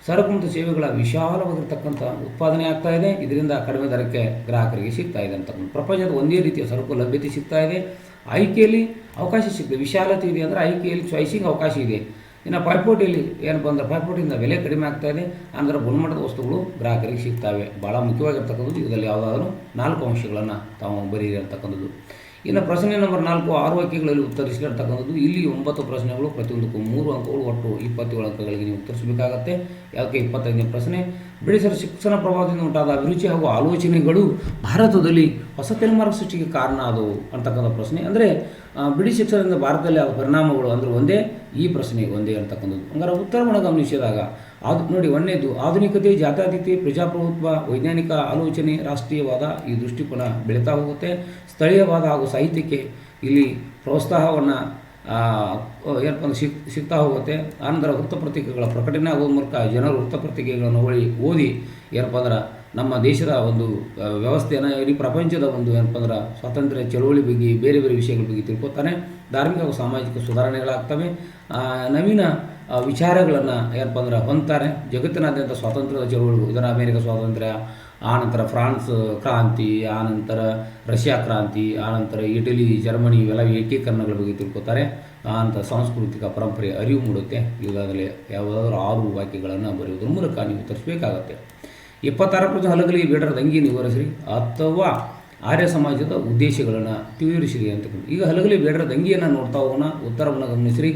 ಸರಕು ಮತ್ತು ಸೇವೆಗಳ ವಿಶಾಲವಾಗಿರ್ತಕ್ಕಂಥ ಉತ್ಪಾದನೆ ಆಗ್ತಾ ಇದೆ. ಇದರಿಂದ ಕಡಿಮೆ ದರಕ್ಕೆ ಗ್ರಾಹಕರಿಗೆ ಸಿಗ್ತಾ ಇದೆ ಅಂತಕ್ಕಂಥ. ಪ್ರಪಂಚದ ಒಂದೇ ರೀತಿಯ ಸರಕು ಲಭ್ಯತೆ ಸಿಗ್ತಾ ಇದೆ. ಆಯ್ಕೆಯಲ್ಲಿ ಅವಕಾಶ ಸಿಗ್ತದೆ. ವಿಶಾಲತೆ ಇದೆ ಅಂದರೆ ಆಯ್ಕೆಯಲ್ಲಿ ಚಾಯ್ಸಿಂಗ್ ಅವಕಾಶ ಇದೆ. ಇನ್ನು ಪೈಪೋಟಿಯಲ್ಲಿ ಏನಪ್ಪ ಅಂದರೆ ಪೈಪೋಟಿಯಿಂದ ಬೆಲೆ ಕಡಿಮೆ ಆಗ್ತಾ ಇದೆ, ಅಂದರೆ ಗುಣಮಟ್ಟದ ವಸ್ತುಗಳು ಗ್ರಾಹಕರಿಗೆ ಸಿಗ್ತವೆ. ಭಾಳ ಮುಖ್ಯವಾಗಿರ್ತಕ್ಕಂಥದ್ದು. ಇದರಲ್ಲಿ ಯಾವುದಾದ್ರೂ 4 ಅಂಶಗಳನ್ನು ತಾವು ಬರೀರಿ ಅಂತಕ್ಕಂಥದ್ದು. ಇನ್ನು ಪ್ರಶ್ನೆ ನಂಬರ್ 4 6 ವಾಕ್ಯಗಳಲ್ಲಿ ಉತ್ತರಿಸಿರ್ತಕ್ಕಂಥದ್ದು. ಇಲ್ಲಿ 9 ಪ್ರಶ್ನೆಗಳು, ಪ್ರತಿಯೊಂದಕ್ಕೂ 3 ಅಂಕಗಳು, ಒಟ್ಟು 27 ಅಂಕಗಳಿಗೆ ನೀವು ಉತ್ತರಿಸಬೇಕಾಗತ್ತೆ. ಯಾಕೆ 25ನೇ ಪ್ರಶ್ನೆ, ಬ್ರಿಟಿಷರ ಶಿಕ್ಷಣ ಪ್ರಭಾವದಿಂದ ಉಂಟಾದ ಅಭಿರುಚಿ ಹಾಗೂ ಆಲೋಚನೆಗಳು ಭಾರತದಲ್ಲಿ ಹೊಸ ತಲೆಮಾರು ಸೃಷ್ಟಿಗೆ ಕಾರಣ ಆದವು ಅಂತಕ್ಕಂಥ ಪ್ರಶ್ನೆ. ಅಂದರೆ ಬ್ರಿಟಿಷ್ ಶಿಕ್ಷಣದಿಂದ ಭಾರತದಲ್ಲಿ ಆದ ಪರಿಣಾಮಗಳು ಅಂದರೆ ಒಂದೇ, ಈ ಪ್ರಶ್ನೆ ಒಂದೇ ಅಂತಕ್ಕಂಥದ್ದು. ಹಂಗಾರೆ ಉತ್ತರವನ್ನು ಗಮನಿಸಿದಾಗ ನೋಡಿ, ಒಂದನೇದು ಆಧುನಿಕತೆ, ಜಾತ್ಯತೀತತೆ, ಪ್ರಜಾಪ್ರಭುತ್ವ, ವೈಜ್ಞಾನಿಕ ಆಲೋಚನೆ, ರಾಷ್ಟ್ರೀಯವಾದ ಈ ದೃಷ್ಟಿಕೋನ ಬೆಳೀತಾ ಹೋಗುತ್ತೆ. ಸ್ಥಳೀಯವಾದ ಹಾಗೂ ಸಾಹಿತ್ಯಕ್ಕೆ ಇಲ್ಲಿ ಪ್ರೋತ್ಸಾಹವನ್ನು ಏನಪ್ಪ ಅಂದ್ರೆ ಸಿಗ್ತಾ ಹೋಗುತ್ತೆ. ಆನಂತರ ವೃತ್ತಪತ್ರಿಕೆಗಳ ಪ್ರಕಟಣೆ ಆಗೋದ ಮೂಲಕ ಜನರು ವೃತ್ತಪತ್ರಿಕೆಗಳನ್ನು ಓದಿ ಏನಪ್ಪ ಅಂದ್ರೆ ನಮ್ಮ ದೇಶದ ಒಂದು ವ್ಯವಸ್ಥೆಯನ್ನು, ಇಡೀ ಪ್ರಪಂಚದ ಒಂದು ಏನಪ್ಪ ಅಂದ್ರೆ ಸ್ವಾತಂತ್ರ್ಯ ಚಳುವಳಿ ಬಗ್ಗೆ, ಬೇರೆ ಬೇರೆ ವಿಷಯಗಳ ಬಗ್ಗೆ ತಿಳ್ಕೊತಾನೆ. ಧಾರ್ಮಿಕ ಹಾಗೂ ಸಾಮಾಜಿಕ ಸುಧಾರಣೆಗಳಾಗ್ತವೆ. ನವೀನ ವಿಚಾರಗಳನ್ನು ಏನಪ್ಪ ಅಂದ್ರೆ ಹೊಂದ್ತಾರೆ. ಜಗತ್ತಿನಾದ್ಯಂತ ಸ್ವಾತಂತ್ರ್ಯದ ಚಳುವಳಿಗಳು, ಇದರ ಅಮೇರಿಕ ಸ್ವಾತಂತ್ರ್ಯ, ಆನಂತರ ಫ್ರಾನ್ಸ್ ಕ್ರಾಂತಿ, ಆನಂತರ ರಷ್ಯಾ ಕ್ರಾಂತಿ, ಆನಂತರ ಇಟಲಿ, ಜರ್ಮನಿ, ಇವೆಲ್ಲ ಏಕೀಕರಣಗಳ ಬಗ್ಗೆ ತಿಳ್ಕೊತಾರೆ. ಆನಂತರ ಸಾಂಸ್ಕೃತಿಕ ಪರಂಪರೆ ಅರಿವು ಮೂಡುತ್ತೆ. ಇವುದಾಗಲೇ ಯಾವುದಾದ್ರೂ 6 ವಾಕ್ಯಗಳನ್ನು ಬರೆಯುವುದರ ಮೂಲಕ ನೀವು ಉತ್ತರಿಸಬೇಕಾಗತ್ತೆ. 26 ಪ್ರಶ್ನೆ, ಹಲಗಲಿಗೆ ಬೇಡರ ದಂಗೆ ವಿವರಿಸಿರಿ ಅಥವಾ ಆರ್ಯ ಸಮಾಜದ ಉದ್ದೇಶಗಳನ್ನು ವಿವರಿಸಿರಿ ಅಂತ. ಈಗ ಹಲಗಲಿ ಬೇಡರ ದಂಗೆಯನ್ನು ನೋಡ್ತಾ ಹೋಗೋಣ. ಉತ್ತರವನ್ನು ಗಮನಿಸಿರಿ.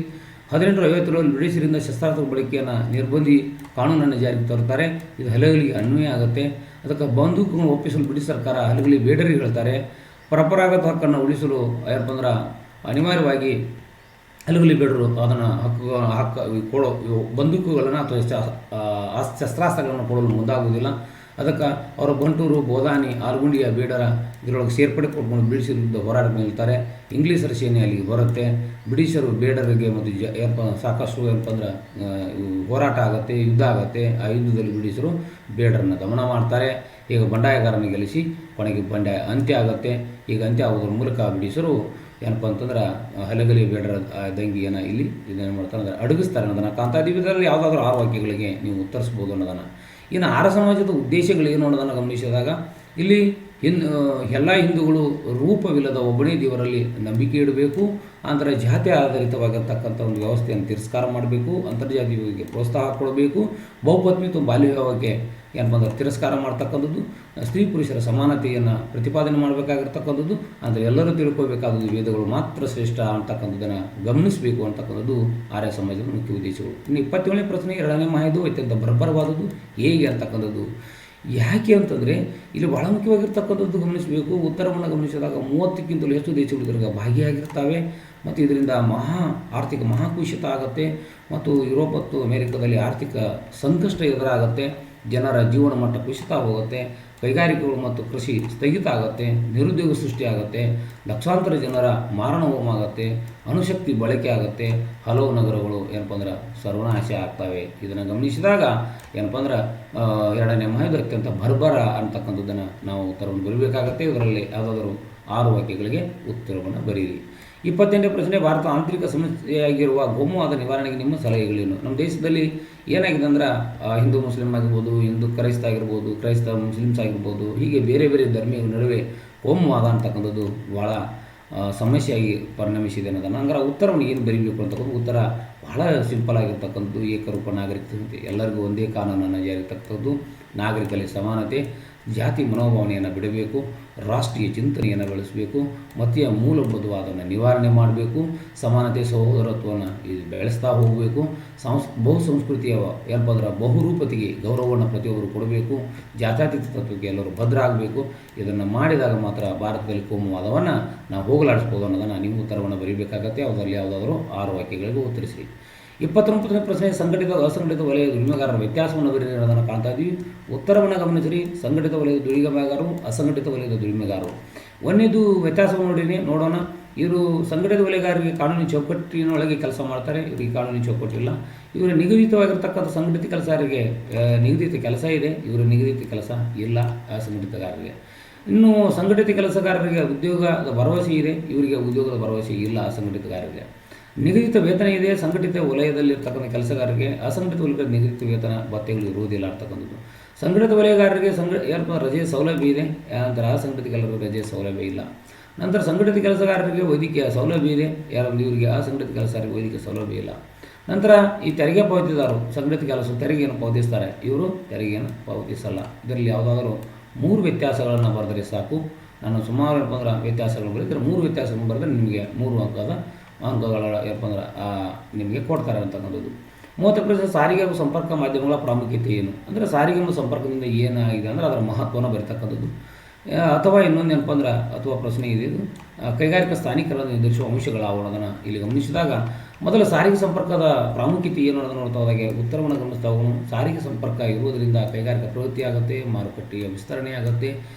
1857ರಲ್ಲಿ ಬ್ರಿಟಿಷರಿಂದ ಶಸ್ತ್ರಾಸ್ತ್ರ ಬಳಕೆಯನ್ನು ನಿರ್ಬಂಧಿ ಕಾನೂನನ್ನು ಜಾರಿಗೆ ತರುತ್ತಾರೆ. ಇದು ಹಲಗಲಿಗೆ ಅನ್ವಯ ಆಗುತ್ತೆ. ಅದಕ್ಕೆ ಬಂದೂಕನ್ನು ಒಪ್ಪಿಸಲು ಬ್ರಿಟಿಷ್ ಸರ್ಕಾರ ಹಲಗಲಿ ಬೇಡರಿಗೆ ಹೇಳ್ತಾರೆ. ಪರಂಪರಾಗತ ಹಕ್ಕನ್ನು ಉಳಿಸಲು ಏನಪ್ಪ ಅಂದ್ರೆ ಅನಿವಾರ್ಯವಾಗಿ ಹಲಗಲಿ ಬೇಡರು ಅದನ್ನು ಕೊಡೋ ಬಂದೂಕುಗಳನ್ನು ಅಥವಾ ಶಸ್ತ್ರಾಸ್ತ್ರಗಳನ್ನು ಕೊಡಲು ಮುಂದಾಗುವುದಿಲ್ಲ. ಅದಕ್ಕೆ ಅವರ ಬಂಟೂರು, ಬೋದಾನಿ, ಆಲ್ಗುಂಡಿಯ ಬೇಡರ ಇದರೊಳಗೆ ಸೇರ್ಪಡೆ ಕೊಟ್ಕೊಂಡು ಬ್ರಿಟಿಷರ ವಿರುದ್ಧ ಹೋರಾಟ ನಿಲ್ತಾರೆ. ಇಂಗ್ಲೀಷರ ಸೇನೆ ಅಲ್ಲಿಗೆ ಬರುತ್ತೆ. ಬ್ರಿಟಿಷರು ಬೇಡರಿಗೆ ಮತ್ತು ಸಾಕಷ್ಟು ಏನಪ್ಪ ಅಂದ್ರೆ ಹೋರಾಟ ಆಗುತ್ತೆ, ಯುದ್ಧ ಆಗುತ್ತೆ. ಆ ಯುದ್ಧದಲ್ಲಿ ಬ್ರಿಟಿಷರು ಬೇಡರನ್ನು ದಮನ ಮಾಡ್ತಾರೆ. ಈಗ ಬಂಡಾಯಗಾರನ ಗೆಲ್ಲಿಸಿ ಕೊನೆಗೆ ಬಂಡಾಯ ಅಂತ್ಯ ಆಗುತ್ತೆ. ಈಗ ಅಂತ್ಯ ಆಗೋದ್ರ ಮೂಲಕ ಬ್ರಿಟಿಷರು ಏನಪ್ಪ ಅಂತಂದ್ರೆ ಹಲಗಲಿ ಬೇಡರ ದಂಗೆಯನ್ನು ಇಲ್ಲಿ ಇದೇನು ಮಾಡ್ತಾರೆ ಅಂದರೆ ಅಡಗಿಸ್ತಾರೆ ಅನ್ನೋದನ್ನು ಕಾಣ್ತಾಯಿದ್ದೀವಿ. ಇದರಲ್ಲಿ ಯಾವುದಾದ್ರೂ 6 ವಾಕ್ಯಗಳಿಗೆ ನೀವು ಉತ್ತರಿಸ್ಬೋದು ಅನ್ನೋದನ್ನು. ಇನ್ನು ಆರ್ಯ ಸಮಾಜದ ಉದ್ದೇಶಗಳೇನು ಅನ್ನೋದನ್ನು ಗಮನಿಸಿದಾಗ ಇಲ್ಲಿ ಎಲ್ಲ ಹಿಂದೂಗಳು ರೂಪವಿಲ್ಲದ ಒಬ್ಬನೇ ದೇವರಲ್ಲಿ ನಂಬಿಕೆ ಇಡಬೇಕು. ಅಂದರೆ ಜಾತಿ ಆಧಾರಿತವಾಗಿರ್ತಕ್ಕಂಥ ಒಂದು ವ್ಯವಸ್ಥೆಯನ್ನು ತಿರಸ್ಕಾರ ಮಾಡಬೇಕು. ಅಂತರ್ಜಾತೀಯವಾಗಿ ಪ್ರೋತ್ಸಾಹ ಕೊಡಬೇಕು. ಬಹುಪತ್ನಿತ್ವ ಬಾಲ್ಯ ವಿವಾಹಕ್ಕೆ ಏನಪ್ಪ ಅಂದ್ರೆ ತಿರಸ್ಕಾರ ಮಾಡ್ತಕ್ಕಂಥದ್ದು. ಸ್ತ್ರೀ ಪುರುಷರ ಸಮಾನತೆಯನ್ನು ಪ್ರತಿಪಾದನೆ ಮಾಡಬೇಕಾಗಿರ್ತಕ್ಕಂಥದ್ದು. ಅಂದರೆ ಎಲ್ಲರೂ ತಿಳ್ಕೋಬೇಕಾದದ್ದು ವೇದಗಳು ಮಾತ್ರ ಶ್ರೇಷ್ಠ ಅಂತಕ್ಕಂಥದ್ದನ್ನು ಗಮನಿಸಬೇಕು ಅಂತಕ್ಕಂಥದ್ದು ಆರ್ಯ ಸಮಾಜದ ಮುಖ್ಯ ಉದ್ದೇಶಗಳು. ಇನ್ನು 27ನೇ ಪ್ರಶ್ನೆ, 2ನೇ ಮಾಹಿತಿ ಅತ್ಯಂತ ಬರ್ಬರವಾದದ್ದು ಹೇಗೆ ಅಂತಕ್ಕಂಥದ್ದು. ಯಾಕೆ ಅಂತಂದರೆ ಇಲ್ಲಿ ಭಾಳ ಮುಖ್ಯವಾಗಿರ್ತಕ್ಕಂಥದ್ದು ಗಮನಿಸಬೇಕು. ಉತ್ತರವನ್ನು ಗಮನಿಸಿದಾಗ 30ಕ್ಕಿಂತಲೂ ಹೆಚ್ಚು ದೇಶಗಳು ಇದರಾಗ ಭಾಗಿಯಾಗಿರ್ತವೆ. ಮತ್ತು ಇದರಿಂದ ಆರ್ಥಿಕ ಮಹಾಕುಸಿತ ಆಗುತ್ತೆ. ಮತ್ತು ಯುರೋಪ್ ಮತ್ತು ಅಮೇರಿಕಾದಲ್ಲಿ ಆರ್ಥಿಕ ಸಂಕಷ್ಟ ಎದುರಾಗುತ್ತೆ. ಜನರ ಜೀವನ ಮಟ್ಟ ಕುಸಿತಾ ಹೋಗುತ್ತೆ, ಕೈಗಾರಿಕೆಗಳು ಮತ್ತು ಕೃಷಿ ಸ್ಥಗಿತ ಆಗುತ್ತೆ, ನಿರುದ್ಯೋಗ ಸೃಷ್ಟಿಯಾಗುತ್ತೆ, ಲಕ್ಷಾಂತರ ಜನರ ಮಾರಣ ಹೋಮ ಆಗುತ್ತೆ, ಅಣುಶಕ್ತಿ ಬಳಕೆ ಆಗುತ್ತೆ, ಹಲವು ನಗರಗಳು ಏನಪ್ಪ ಅಂದ್ರೆ ಸರ್ವನಾಶ ಆಗ್ತವೆ. ಇದನ್ನು ಗಮನಿಸಿದಾಗ ಏನಪ್ಪ ಅಂದ್ರೆ ಎರಡನೇ ಮಹಾಯುದ್ಧ ಅತ್ಯಂತ ಬರ್ಬರ ಅಂತಕ್ಕಂಥದ್ದನ್ನು ನಾವು ಉತ್ತರವನ್ನು ಬರೀಬೇಕಾಗತ್ತೆ. ಇದರಲ್ಲಿ ಯಾವುದಾದ್ರೂ 6 ವಾಕ್ಯಗಳಿಗೆ ಉತ್ತರವನ್ನು ಬರೀರಿ. 28ನೇ ಪ್ರಶ್ನೆ, ಭಾರತ ಆಂತರಿಕ ಸಮಸ್ಯೆಯಾಗಿರುವ ಕೋಮುವಾದ ನಿವಾರಣೆಗೆ ನಿಮ್ಮ ಸಲಹೆಗಳೇನು? ನಮ್ಮ ದೇಶದಲ್ಲಿ ಏನಾಗಿದೆ ಅಂದ್ರೆ ಹಿಂದೂ ಮುಸ್ಲಿಂ ಆಗಿರ್ಬೋದು, ಹಿಂದೂ ಕ್ರೈಸ್ತ ಆಗಿರ್ಬೋದು, ಕ್ರೈಸ್ತ ಮುಸ್ಲಿಮ್ಸ್ ಆಗಿರ್ಬೋದು, ಹೀಗೆ ಬೇರೆ ಬೇರೆ ಧರ್ಮೀಯರ ನಡುವೆ ಕೋಮುವಾದ ಅಂತಕ್ಕಂಥದ್ದು ಭಾಳ ಸಮಸ್ಯೆಯಾಗಿ ಪರಿಣಮಿಸಿದೆ ಅನ್ನೋದನ್ನು. ಹಂಗಾರೆ ಉತ್ತರವನ್ನು ಏನು ಬರೀಬೇಕು ಅಂತಕ್ಕಂಥ ಉತ್ತರ ಬಹಳ ಸಿಂಪಲ್ ಆಗಿರ್ತಕ್ಕಂಥದ್ದು, ಏಕರೂಪ ನಾಗರಿಕತೆ, ಎಲ್ಲರಿಗೂ ಒಂದೇ ಕಾನೂನನ್ನು ಜಾರಿರ್ತಕ್ಕಂಥದ್ದು, ನಾಗರಿಕರಲ್ಲಿ ಸಮಾನತೆ, ಜಾತಿ ಮನೋಭಾವನೆಯನ್ನು ಬಿಡಬೇಕು, ರಾಷ್ಟ್ರೀಯ ಚಿಂತನೆಯನ್ನು ಬೆಳೆಸಬೇಕು, ಮತೀಯ ಮೂಲಭೂತವಾದನ್ನು ನಿವಾರಣೆ ಮಾಡಬೇಕು, ಸಮಾನತೆ ಸಹೋದರತ್ವವನ್ನು ಬೆಳೆಸ್ತಾ ಹೋಗಬೇಕು, ಬಹುಸಂಸ್ಕೃತಿಯ ಏನಪ್ಪ ಅಂದ್ರೆ ಬಹುರೂಪತೆಗೆ ಗೌರವವನ್ನು ಪ್ರತಿಯೊಬ್ಬರು ಕೊಡಬೇಕು, ಜಾತ್ಯತೀತ ತತ್ವಕ್ಕೆ ಎಲ್ಲರೂ ಭದ್ರ ಆಗಬೇಕು. ಇದನ್ನು ಮಾಡಿದಾಗ ಮಾತ್ರ ಭಾರತದಲ್ಲಿ ಕೋಮುವಾದವನ್ನು ನಾವು ಹೋಗಲಾಡಿಸ್ಬೋದು ಅನ್ನೋದನ್ನು ನೀವು ಉತ್ತರವನ್ನು ಬರೀಬೇಕಾಗತ್ತೆ. ಅದರಲ್ಲಿ ಯಾವುದಾದ್ರೂ 6 ವಾಕ್ಯಗಳಿಗೆ ಉತ್ತರಿಸಿ. 29ನೇ ಪ್ರಶ್ನೆ, ಸಂಘಟಿತ ಅಸಂಘಟಿತ ವಲಯದ ದುಡಿಮೆಗಾರರ ವ್ಯತ್ಯಾಸವನ್ನು ಬರೀರಿ ಅನ್ನೋದನ್ನು ಕಾಣ್ತಾ ಇದ್ದೀವಿ. ಉತ್ತರವನ್ನು ಗಮನಿಸಿರಿ. ಸಂಘಟಿತ ವಲಯದ ದುಡಿಮೆಗಾರರು, ಅಸಂಘಟಿತ ವಲಯದ ದುಡಿಮೆಗಾರರು. ಒಂದೇದು ವ್ಯತ್ಯಾಸವನ್ನು ನೋಡೋಣ. ಇವರು ಸಂಘಟಿತ ವಲಯಗಾರರಿಗೆ ಕಾನೂನಿನ ಚೌಕಟ್ಟಿನೊಳಗೆ ಕೆಲಸ ಮಾಡ್ತಾರೆ, ಇವರಿಗೆ ಕಾನೂನಿನ ಚೌಕಟ್ಟಿಲ್ಲ. ಇವರು ನಿಗದಿತವಾಗಿರ್ತಕ್ಕಂಥ ಸಂಘಟಿತ ಕೆಲಸಗಾರರಿಗೆ ನಿಗದಿತ ಕೆಲಸ ಇದೆ, ಇವರು ನಿಗದಿತ ಕೆಲಸ ಇಲ್ಲ ಅಸಂಘಟಿತಗಾರರಿಗೆ. ಇನ್ನು ಸಂಘಟಿತ ಕೆಲಸಗಾರರಿಗೆ ಉದ್ಯೋಗದ ಭರವಸೆ ಇದೆ, ಇವರಿಗೆ ಉದ್ಯೋಗದ ಭರವಸೆ ಇಲ್ಲ ಅಸಂಘಟಿತಗಾರರಿಗೆ. ನಿಗದಿತ ವೇತನ ಇದೆ ಸಂಘಟಿತ ವಲಯದಲ್ಲಿರ್ತಕ್ಕಂಥ ಕೆಲಸಗಾರರಿಗೆ, ಅಸಂಘಟಿತ ವಲಯದ ನಿಗದಿತ ವೇತನ ಭತ್ಯೆಗಳು ಇರುವುದಿಲ್ಲ ಅಂತಕ್ಕಂಥದ್ದು. ಸಂಘಟಿತ ವಲಯಗಾರರಿಗೆ ಏನಪ್ಪ ರಜೆ ಸೌಲಭ್ಯ ಇದೆ, ನಂತರ ಅಸಂಘಟಿತ ಕೆಲಸಗಾರರಿಗೆ ರಜೆ ಸೌಲಭ್ಯ ಇಲ್ಲ. ನಂತರ ಸಂಘಟಿತ ಕೆಲಸಗಾರರಿಗೆ ವೈದ್ಯಕೀಯ ಸೌಲಭ್ಯ ಇದೆ, ಇವರಿಗೆ ಅಸಂಘಟಿತ ಕೆಲಸಗಾರರಿಗೆ ವೈದ್ಯಕೀಯ ಸೌಲಭ್ಯ ಇಲ್ಲ. ನಂತರ ಈ ತೆರಿಗೆ ಪಾವತಿದಾರರು ಸಂಘಟಿತ ಕೆಲಸ ತೆರಿಗೆಯನ್ನು ಪಾವತಿಸ್ತಾರೆ, ಇವರು ತೆರಿಗೆಯನ್ನು ಪಾವತಿಸಲ್ಲ. ಇದರಲ್ಲಿ ಯಾವುದಾದ್ರೂ 3 ವ್ಯತ್ಯಾಸಗಳನ್ನು ಬರೆದರೆ ಸಾಕು. ನಾನು ಸುಮಾರು ಏನಪ್ಪ ಅಂದ್ರೆ ವ್ಯತ್ಯಾಸಗಳು ಬರೆದರೆ 3 ವ್ಯತ್ಯಾಸಗಳನ್ನು ಬರೆದರೆ ನಿಮಗೆ 3 ಅಂಕಗಳ ಏನಪ್ಪ ಅಂದ್ರೆ ನಿಮಗೆ ಕೊಡ್ತಾರೆ ಅಂತಕ್ಕಂಥದ್ದು. 30 ಪ್ರಶ್ನೆ, ಸಾರಿಗೆ ಹಾಗೂ ಸಂಪರ್ಕ ಮಾಧ್ಯಮಗಳ ಪ್ರಾಮುಖ್ಯತೆ ಏನು? ಅಂದರೆ ಸಾರಿಗೆ ಮತ್ತು ಸಂಪರ್ಕದಿಂದ ಏನಾಗಿದೆ ಅಂದರೆ ಅದರ ಮಹತ್ವವನ್ನು ಬರೀತಕ್ಕಂಥದ್ದು. ಅಥವಾ ಇನ್ನೊಂದು ಏನಪ್ಪ ಅಂದ್ರೆ ಅಥವಾ ಪ್ರಶ್ನೆ ಇದೆ, ಇದು ಕೈಗಾರಿಕಾ ಸ್ಥಾನೀಕರಣ ನಿರ್ಧರಿಸುವ ಅಂಶಗಳಾವು ಅನ್ನೋದನ್ನು ಇಲ್ಲಿ ಗಮನಿಸಿದಾಗ ಮೊದಲು ಸಾರಿಗೆ ಸಂಪರ್ಕದ ಪ್ರಾಮುಖ್ಯತೆ ಏನು ಅನ್ನೋದನ್ನು ನೋಡ್ತಾ ಹೋದಾಗೆ ಉತ್ತರವನ್ನು ಗಮನಿಸ್ತಾ ಹೋಗೋಣ. ಸಾರಿಗೆ ಸಂಪರ್ಕ ಇರುವುದರಿಂದ ಕೈಗಾರಿಕಾ ಪ್ರವೃತ್ತಿ ಆಗುತ್ತೆ, ಮಾರುಕಟ್ಟೆಯ ವಿಸ್ತರಣೆ ಆಗುತ್ತೆ,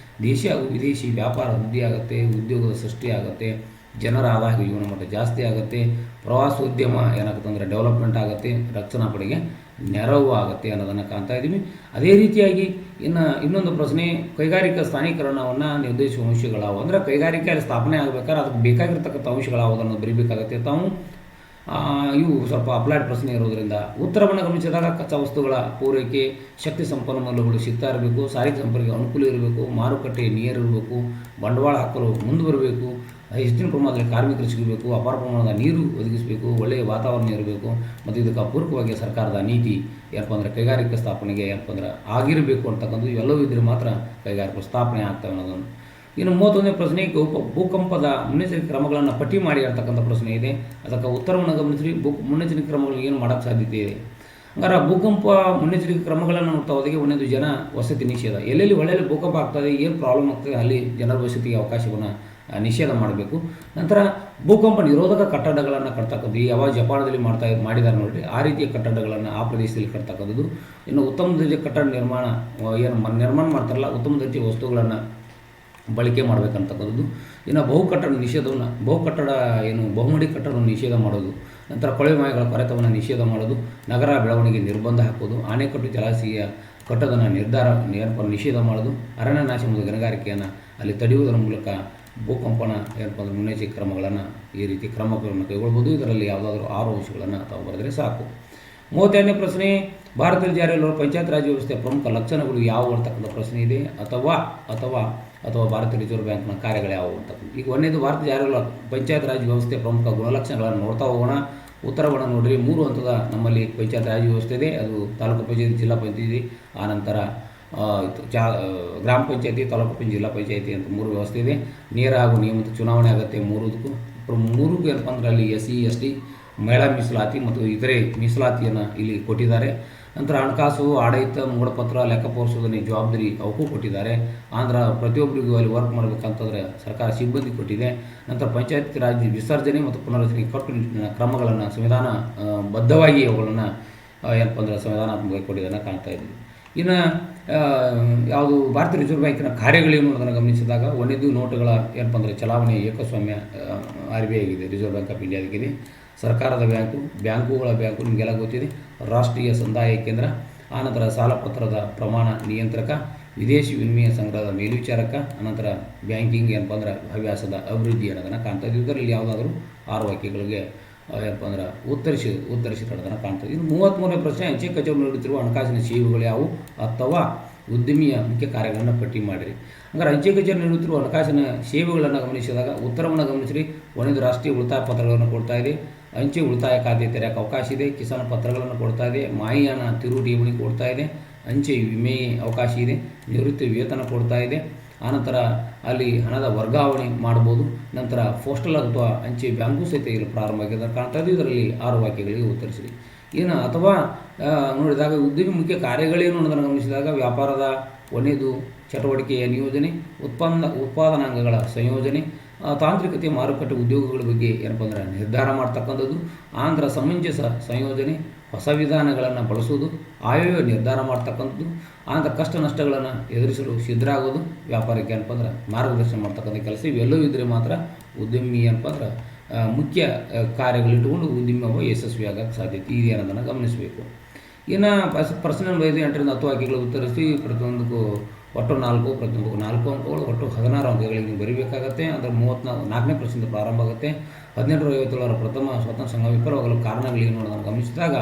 ದೇಶಿ ಹಾಗೂ ವಿದೇಶಿ ವ್ಯಾಪಾರ ವೃದ್ಧಿ ಆಗುತ್ತೆ, ಉದ್ಯೋಗದ ಸೃಷ್ಟಿ ಆಗುತ್ತೆ, ಜನರ ಆದಾಯ ಜೀವನ ಮಟ್ಟ ಜಾಸ್ತಿ ಆಗುತ್ತೆ, ಪ್ರವಾಸೋದ್ಯಮ ಏನಾಗುತ್ತೆ ಅಂದರೆ ಡೆವಲಪ್ಮೆಂಟ್ ಆಗುತ್ತೆ, ರಕ್ಷಣಾ ಪಡೆಗೆ ನೆರವು ಆಗುತ್ತೆ ಅನ್ನೋದನ್ನು ಕಾಣ್ತಾ ಇದ್ದೀವಿ. ಅದೇ ರೀತಿಯಾಗಿ ಇನ್ನೊಂದು ಪ್ರಶ್ನೆ, ಕೈಗಾರಿಕಾ ಸ್ಥಾನೀಕರಣವನ್ನು ನಿರ್ದೇಶಿಸುವ ಅಂಶಗಳಾವು ಅಂದರೆ ಕೈಗಾರಿಕೆ ಸ್ಥಾಪನೆ ಆಗಬೇಕಾದ್ರೆ ಅದಕ್ಕೆ ಬೇಕಾಗಿರ್ತಕ್ಕಂಥ ಅಂಶಗಳಾವುದನ್ನು ಬರೀಬೇಕಾಗುತ್ತೆ ತಾವು. ಇವು ಸ್ವಲ್ಪ ಅಪ್ಲೈಡ್ ಪ್ರಶ್ನೆ ಇರೋದರಿಂದ ಉತ್ತರವನ್ನು ಗಮನಿಸಿದಾಗ ಕಚ್ಚಾ ವಸ್ತುಗಳ ಪೂರೈಕೆ, ಶಕ್ತಿ ಸಂಪನ್ಮೂಲಗಳು ಸಿಗ್ತಾ ಇರಬೇಕು, ಸಾರಿಗೆ ಸಂಪರ್ಕ ಅನುಕೂಲ ಇರಬೇಕು, ಮಾರುಕಟ್ಟೆ ನೀರಿರಬೇಕು, ಬಂಡವಾಳ ಹಾಕಲು ಮುಂದೆ ಬರಬೇಕು, ಹೆಚ್ಚಿನ ಪ್ರಮಾಣದಲ್ಲಿ ಕಾರ್ಮಿಕರು ಸಿಗಬೇಕು, ಅಪಾರ ಪ್ರಮಾಣದ ನೀರು ಒದಗಿಸಬೇಕು, ಒಳ್ಳೆಯ ವಾತಾವರಣ ಇರಬೇಕು, ಮತ್ತು ಇದಕ್ಕೆ ಪೂರಕವಾಗಿ ಸರ್ಕಾರದ ನೀತಿ ಏನಪ್ಪ ಅಂದರೆ ಕೈಗಾರಿಕಾ ಸ್ಥಾಪನೆಗೆ ಏನಪ್ಪ ಅಂದ್ರೆ ಆಗಿರಬೇಕು ಅಂತಕ್ಕಂಥ ಇವೆಲ್ಲವೂ ಇದ್ದರೆ ಮಾತ್ರ ಕೈಗಾರಿಕಾ ಸ್ಥಾಪನೆ ಆಗ್ತವೆ ಅನ್ನೋದನ್ನು. ಇನ್ನು 31ನೇ ಪ್ರಶ್ನೆ, ಭೂಕಂಪದ ಮುನ್ನೆಚ್ಚರಿಕೆ ಕ್ರಮಗಳನ್ನು ಪಟ್ಟಿ ಮಾಡಿ ಅಂತಕ್ಕಂಥ ಪ್ರಶ್ನೆ ಇದೆ. ಅದಕ್ಕೆ ಉತ್ತರವನ್ನು ಗಮನಿಸಿ. ಮುನ್ನೆಚ್ಚರಿಕೆ ಕ್ರಮಗಳು ಏನು ಮಾಡೋಕ್ಕೆ ಸಾಧ್ಯತೆ ಇದೆ? ಹಂಗಾರೆ ಭೂಕಂಪ ಮುನ್ನೆಚ್ಚರಿಕೆ ಕ್ರಮಗಳನ್ನು ನೋಡ್ತಾ ಹೋದಾಗೆ ಒಂದೊಂದು ಜನ ವಸತಿ ನಿಷೇಧ, ಎಲ್ಲೆಲ್ಲಿ ಒಳ್ಳೆಯಲ್ಲಿ ಭೂಕಂಪ ಆಗ್ತದೆ, ಏನು ಪ್ರಾಬ್ಲಮ್ ಆಗ್ತದೆ ಅಲ್ಲಿ ಜನರ ವಸತಿಗೆ ಅವಕಾಶವನ್ನು ನಿಷೇಧ ಮಾಡಬೇಕು. ನಂತರ ಭೂಕಂಪ ನಿರೋಧಕ ಕಟ್ಟಡಗಳನ್ನು ಕಟ್ತಕ್ಕಂಥದ್ದು ಯಾವ ಜಪಾನದಲ್ಲಿ ಮಾಡಿದ್ದಾರೆ ನೋಡಿರಿ, ಆ ರೀತಿಯ ಕಟ್ಟಡಗಳನ್ನು ಆ ಪ್ರದೇಶದಲ್ಲಿ ಕಟ್ತಕ್ಕಂಥದ್ದು. ಇನ್ನು ಉತ್ತಮ ದರ್ಜೆ ಕಟ್ಟಡ ನಿರ್ಮಾಣ ಮಾಡ್ತಾರಲ್ಲ, ಉತ್ತಮ ದರ್ಜೆ ವಸ್ತುಗಳನ್ನು ಬಳಕೆ ಮಾಡಬೇಕಂತಕ್ಕಂಥದ್ದು. ಇನ್ನು ಬಹುಮಡಿ ಕಟ್ಟಡವನ್ನು ನಿಷೇಧ ಮಾಡೋದು, ನಂತರ ಕೊಳವೆ ಮಾಯಗಳ ಕೊರೆತವನ್ನು ನಿಷೇಧ ಮಾಡೋದು, ನಗರ ಬೆಳವಣಿಗೆ ನಿರ್ಬಂಧ ಹಾಕೋದು, ಆಣೆಕಟ್ಟು ಜಲಾಶಯ ಕಟ್ಟೋದನ್ನು ನಿಷೇಧ ಮಾಡೋದು, ಅರಣ್ಯ ನಾಶ ಮತ್ತು ಗಣಿಗಾರಿಕೆಯನ್ನು ಅಲ್ಲಿ ತಡೆಯುವುದರ ಮೂಲಕ ಭೂಕಂಪನ ಮುನ್ನೆಚ್ಚರಿಕೆ ಕ್ರಮಗಳನ್ನು ಈ ರೀತಿ ಕ್ರಮಗಳನ್ನು ಕೈಗೊಳ್ಬೋದು. ಇದರಲ್ಲಿ ಯಾವುದಾದ್ರೂ 6 ಅಂಶಗಳನ್ನು ತಾವು ಬರೆದರೆ ಸಾಕು. 32ನೇ ಪ್ರಶ್ನೆ, ಭಾರತದಲ್ಲಿ ಜಾರಿಯಲ್ಲಿರುವ ಪಂಚಾಯತ್ ರಾಜ್ ವ್ಯವಸ್ಥೆಯ ಪ್ರಮುಖ ಲಕ್ಷಣಗಳು ಯಾವುವು ಅಂತಕ್ಕಂಥ ಪ್ರಶ್ನೆ ಇದೆ. ಅಥವಾ ಭಾರತೀಯ ರಿಸರ್ವ್ ಬ್ಯಾಂಕ್ನ ಕಾರ್ಯಗಳು ಯಾವುವು ಅಂತಕ್ಕಂಥ. ಈಗ ಒಂದೇದು ಭಾರತ ಜಾರಿಯಲ್ಲಿರುವ ಪಂಚಾಯತ್ ರಾಜ್ ವ್ಯವಸ್ಥೆಯ ಪ್ರಮುಖ ಗುಣಲಕ್ಷಣಗಳನ್ನು ನೋಡ್ತಾ ಹೋಗೋಣ. ಉತ್ತರವನ್ನು ನೋಡಿರಿ. 3 ಹಂತದ ನಮ್ಮಲ್ಲಿ ಪಂಚಾಯತ್ ರಾಜ್ ವ್ಯವಸ್ಥೆ ಇದೆ. ಅದು ತಾಲೂಕು ಪಂಚಾಯತಿ, ಜಿಲ್ಲಾ ಪಂಚಾಯತಿ, ಆನಂತರ ಗ್ರಾಮ ಪಂಚಾಯತಿ, ತಾಲೂಕು ಪಂಚಾಯತಿ, ಜಿಲ್ಲಾ ಪಂಚಾಯತಿ ಅಂತ 3 ವ್ಯವಸ್ಥೆ ಇದೆ. ನೇರ ಹಾಗೂ ನಿಯಮಿತ ಚುನಾವಣೆ ಆಗುತ್ತೆ 3ಕ್ಕೂ ಏನಪ್ಪ ಅಂದರೆ ಅಲ್ಲಿ SC ST ಮಹಿಳಾ ಮೀಸಲಾತಿ ಮತ್ತು ಇತರೆ ಮೀಸಲಾತಿಯನ್ನು ಇಲ್ಲಿ ಕೊಟ್ಟಿದ್ದಾರೆ. ನಂತರ ಹಣಕಾಸು, ಆಡಳಿತ, ಮುಂಗಡಪತ್ರ, ಲೆಕ್ಕ ಪರಿಶೋಧನೆ ಜವಾಬ್ದಾರಿ ಅವಕ್ಕೂ ಕೊಟ್ಟಿದ್ದಾರೆ. ಪ್ರತಿಯೊಬ್ಬರಿಗೂ ಅಲ್ಲಿ ವರ್ಕ್ ಮಾಡಬೇಕಂತಂದರೆ ಸರ್ಕಾರ ಸಿಬ್ಬಂದಿ ಕೊಟ್ಟಿದೆ. ನಂತರ ಪಂಚಾಯತ್ ರಾಜ್ ವಿಸರ್ಜನೆ ಮತ್ತು ಪುನರ್ರಚನೆ ಕಟ್ಟುನಿಟ್ಟಿನ ಕ್ರಮಗಳನ್ನು ಸಂವಿಧಾನ ಬದ್ಧವಾಗಿ ಅವುಗಳನ್ನು ಏನಪ್ಪ ಅಂದರೆ ಸಂವಿಧಾನಾತ್ಮಕವಾಗಿ ಕೊಟ್ಟಿದ್ದನ್ನು ಕಾಣ್ತಾ ಇದ್ದೀವಿ. ಇನ್ನು ಯಾವುದು ಭಾರತೀಯ ರಿಸರ್ವ್ ಬ್ಯಾಂಕಿನ ಕಾರ್ಯಗಳೇನು ಅನ್ನೋದನ್ನು ಗಮನಿಸಿದಾಗ ಒಂದೇದು ನೋಟುಗಳ ಏನಪ್ಪ ಅಂದರೆ ಚಲಾವಣೆ ಏಕಸ್ವಾಮ್ಯ RBI ಆಗಿದೆ, ರಿಸರ್ವ್ ಬ್ಯಾಂಕ್ ಆಫ್ ಇಂಡಿಯಾದಾಗಿದೆ. ಸರ್ಕಾರದ ಬ್ಯಾಂಕುಗಳ ಬ್ಯಾಂಕು ನಿಮಗೆಲ್ಲ ಗೊತ್ತಿದೆ. ರಾಷ್ಟ್ರೀಯ ಸಂದಾಯ ಕೇಂದ್ರ, ಆನಂತರ ಸಾಲ ಪತ್ರದ ಪ್ರಮಾಣ ನಿಯಂತ್ರಕ, ವಿದೇಶಿ ವಿನಿಮಯ ಸಂಗ್ರಹದ ಮೇಲ್ವಿಚಾರಕ, ಅನಂತರ ಬ್ಯಾಂಕಿಂಗ್ ಏನಪ್ಪ ಅಂದ್ರೆ ಹವ್ಯಾಸದ ಅಭಿವೃದ್ಧಿ ಅನ್ನೋದನ್ನು ಕಾಣ್ತಾ ಇದ್ದೀವಿ. ಇದರಲ್ಲಿ ಯಾವುದಾದ್ರೂ 6 ವಾಕ್ಯಗಳಿಗೆ ಏನಪ್ಪ ಅಂದ್ರೆ ಉತ್ತರಿಸಿರೋದನ್ನು ಕಾಣ್ತದೆ. ಇನ್ನು 33ನೇ ಪ್ರಶ್ನೆ, ಅಂಚೆ ಕಚೇರಿ ನೀಡುತ್ತಿರುವ ಹಣಕಾಸಿನ ಸೇವೆಗಳು ಯಾವುವು ಅಥವಾ ಉದ್ಯಮಿಯ ಮುಖ್ಯ ಕಾರ್ಯಗಳನ್ನು ಪಟ್ಟಿ ಮಾಡಿರಿ. ಹಂಗಾರೆ ಅಂಚೆ ಕಚೇರಿ ನೀಡುತ್ತಿರುವ ಹಣಕಾಸಿನ ಸೇವೆಗಳನ್ನು ಗಮನಿಸಿದಾಗ ಉತ್ತರವನ್ನು ಗಮನಿಸಿರಿ. ಒಂದೊಂದು ರಾಷ್ಟ್ರೀಯ ಉಳಿತಾಯ ಪತ್ರಗಳನ್ನು ಕೊಡ್ತಾ ಇದೆ, ಅಂಚೆ ಉಳಿತಾಯ ಖಾತೆ ತೆರೆಯೋಕ್ಕೆ ಅವಕಾಶ ಇದೆ, ಕಿಸಾನ್ ಪತ್ರಗಳನ್ನು ಕೊಡ್ತಾ ಇದೆ, ಮಾಹಿಯಾನ ತಿರು ಠೇವಣಿ ಕೊಡ್ತಾ ಇದೆ, ಅಂಚೆ ವಿಮೆ ಅವಕಾಶ ಇದೆ, ನಿವೃತ್ತಿ ವೇತನ ಕೊಡ್ತಾ ಇದೆ, ಆನಂತರ ಅಲ್ಲಿ ಹಣದ ವರ್ಗಾವಣೆ ಮಾಡ್ಬೋದು. ನಂತರ ಪೋಸ್ಟಲ್ ಅಥವಾ ಅಂಚೆ ಬ್ಯಾಂಕು ಸಹಿತ ಇಲ್ಲಿ ಪ್ರಾರಂಭ ಆಗಿದೆ ಕಾಣ್ತಾ ಇದೆ. ಇದರಲ್ಲಿ 6 ವಾಕ್ಯಗಳಿಗೆ ಉತ್ತರಿಸಿರಿ. ಏನು ಅಥವಾ ನೋಡಿದಾಗ ಉದ್ಯಮಿ ಮುಖ್ಯ ಕಾರ್ಯಗಳೇನು ಅನ್ನೋದನ್ನು ಗಮನಿಸಿದಾಗ ವ್ಯಾಪಾರದ ಒಂದೇದು ಚಟುವಟಿಕೆಯ ನಿಯೋಜನೆ, ಉತ್ಪಾದನಾಂಗಗಳ ಸಂಯೋಜನೆ, ತಾಂತ್ರಿಕತೆ, ಮಾರುಕಟ್ಟೆ ಉದ್ಯೋಗಗಳ ಬಗ್ಗೆ ಏನಪ್ಪ ಅಂದರೆ ನಿರ್ಧಾರ ಮಾಡ್ತಕ್ಕಂಥದ್ದು, ಆಂಧ್ರ ಸಮಂಜಸ ಸಂಯೋಜನೆ, ಹೊಸ ವಿಧಾನಗಳನ್ನು ಬಳಸೋದು, ಆಯವ್ಯಯ ನಿರ್ಧಾರ ಮಾಡ್ತಕ್ಕಂಥದ್ದು, ಆಂಧ್ರ ಕಷ್ಟ ನಷ್ಟಗಳನ್ನು ಎದುರಿಸಲು ಸಿದ್ಧರಾಗೋದು, ವ್ಯಾಪಾರಕ್ಕೆ ಏನಪ್ಪ ಅಂದ್ರೆ ಮಾರ್ಗದರ್ಶನ ಮಾಡ್ತಕ್ಕಂಥ ಕೆಲಸ. ಇವೆಲ್ಲವೂ ಇದ್ದರೆ ಮಾತ್ರ ಉದ್ಯಮಿ ಏನಪ್ಪ ಅಂದ್ರೆ ಮುಖ್ಯ ಕಾರ್ಯಗಳಿಟ್ಟುಕೊಂಡು ಉದ್ಯಮ ಯಶಸ್ವಿ ಆಗೋಕ್ಕೆ ಸಾಧ್ಯತೆ ಇದೆ ಅನ್ನೋದನ್ನು ಗಮನಿಸಬೇಕು. ಇನ್ನು ಪ್ರಶ್ನೆ 8ರಿಂದ 10 ವಾಕ್ಯಗಳು ಉತ್ತರಿಸಿ ಪ್ರತಿಯೊಂದಕ್ಕೂ ಒಟ್ಟು 4, ಪ್ರತಿಯೊಂದಕ್ಕೂ 4 ಅಂಕಗಳು, ಒಟ್ಟು 16 ಅಂಕಗಳಿಗೆ ನೀವು ಬರೀಬೇಕಾಗತ್ತೆ. ಅಂದರೆ 34ನೇ ಪ್ರಶ್ನೆಯಿಂದ ಪ್ರಾರಂಭ ಆಗುತ್ತೆ. 1857 ಪ್ರಥಮ ಸ್ವಾತಂತ್ರ್ಯ ಸಂಘ ವಿಫಲವಾಗಲು ಕಾರಣಗಳೇನು ಅನ್ನೋದನ್ನು ಗಮನಿಸಿದಾಗ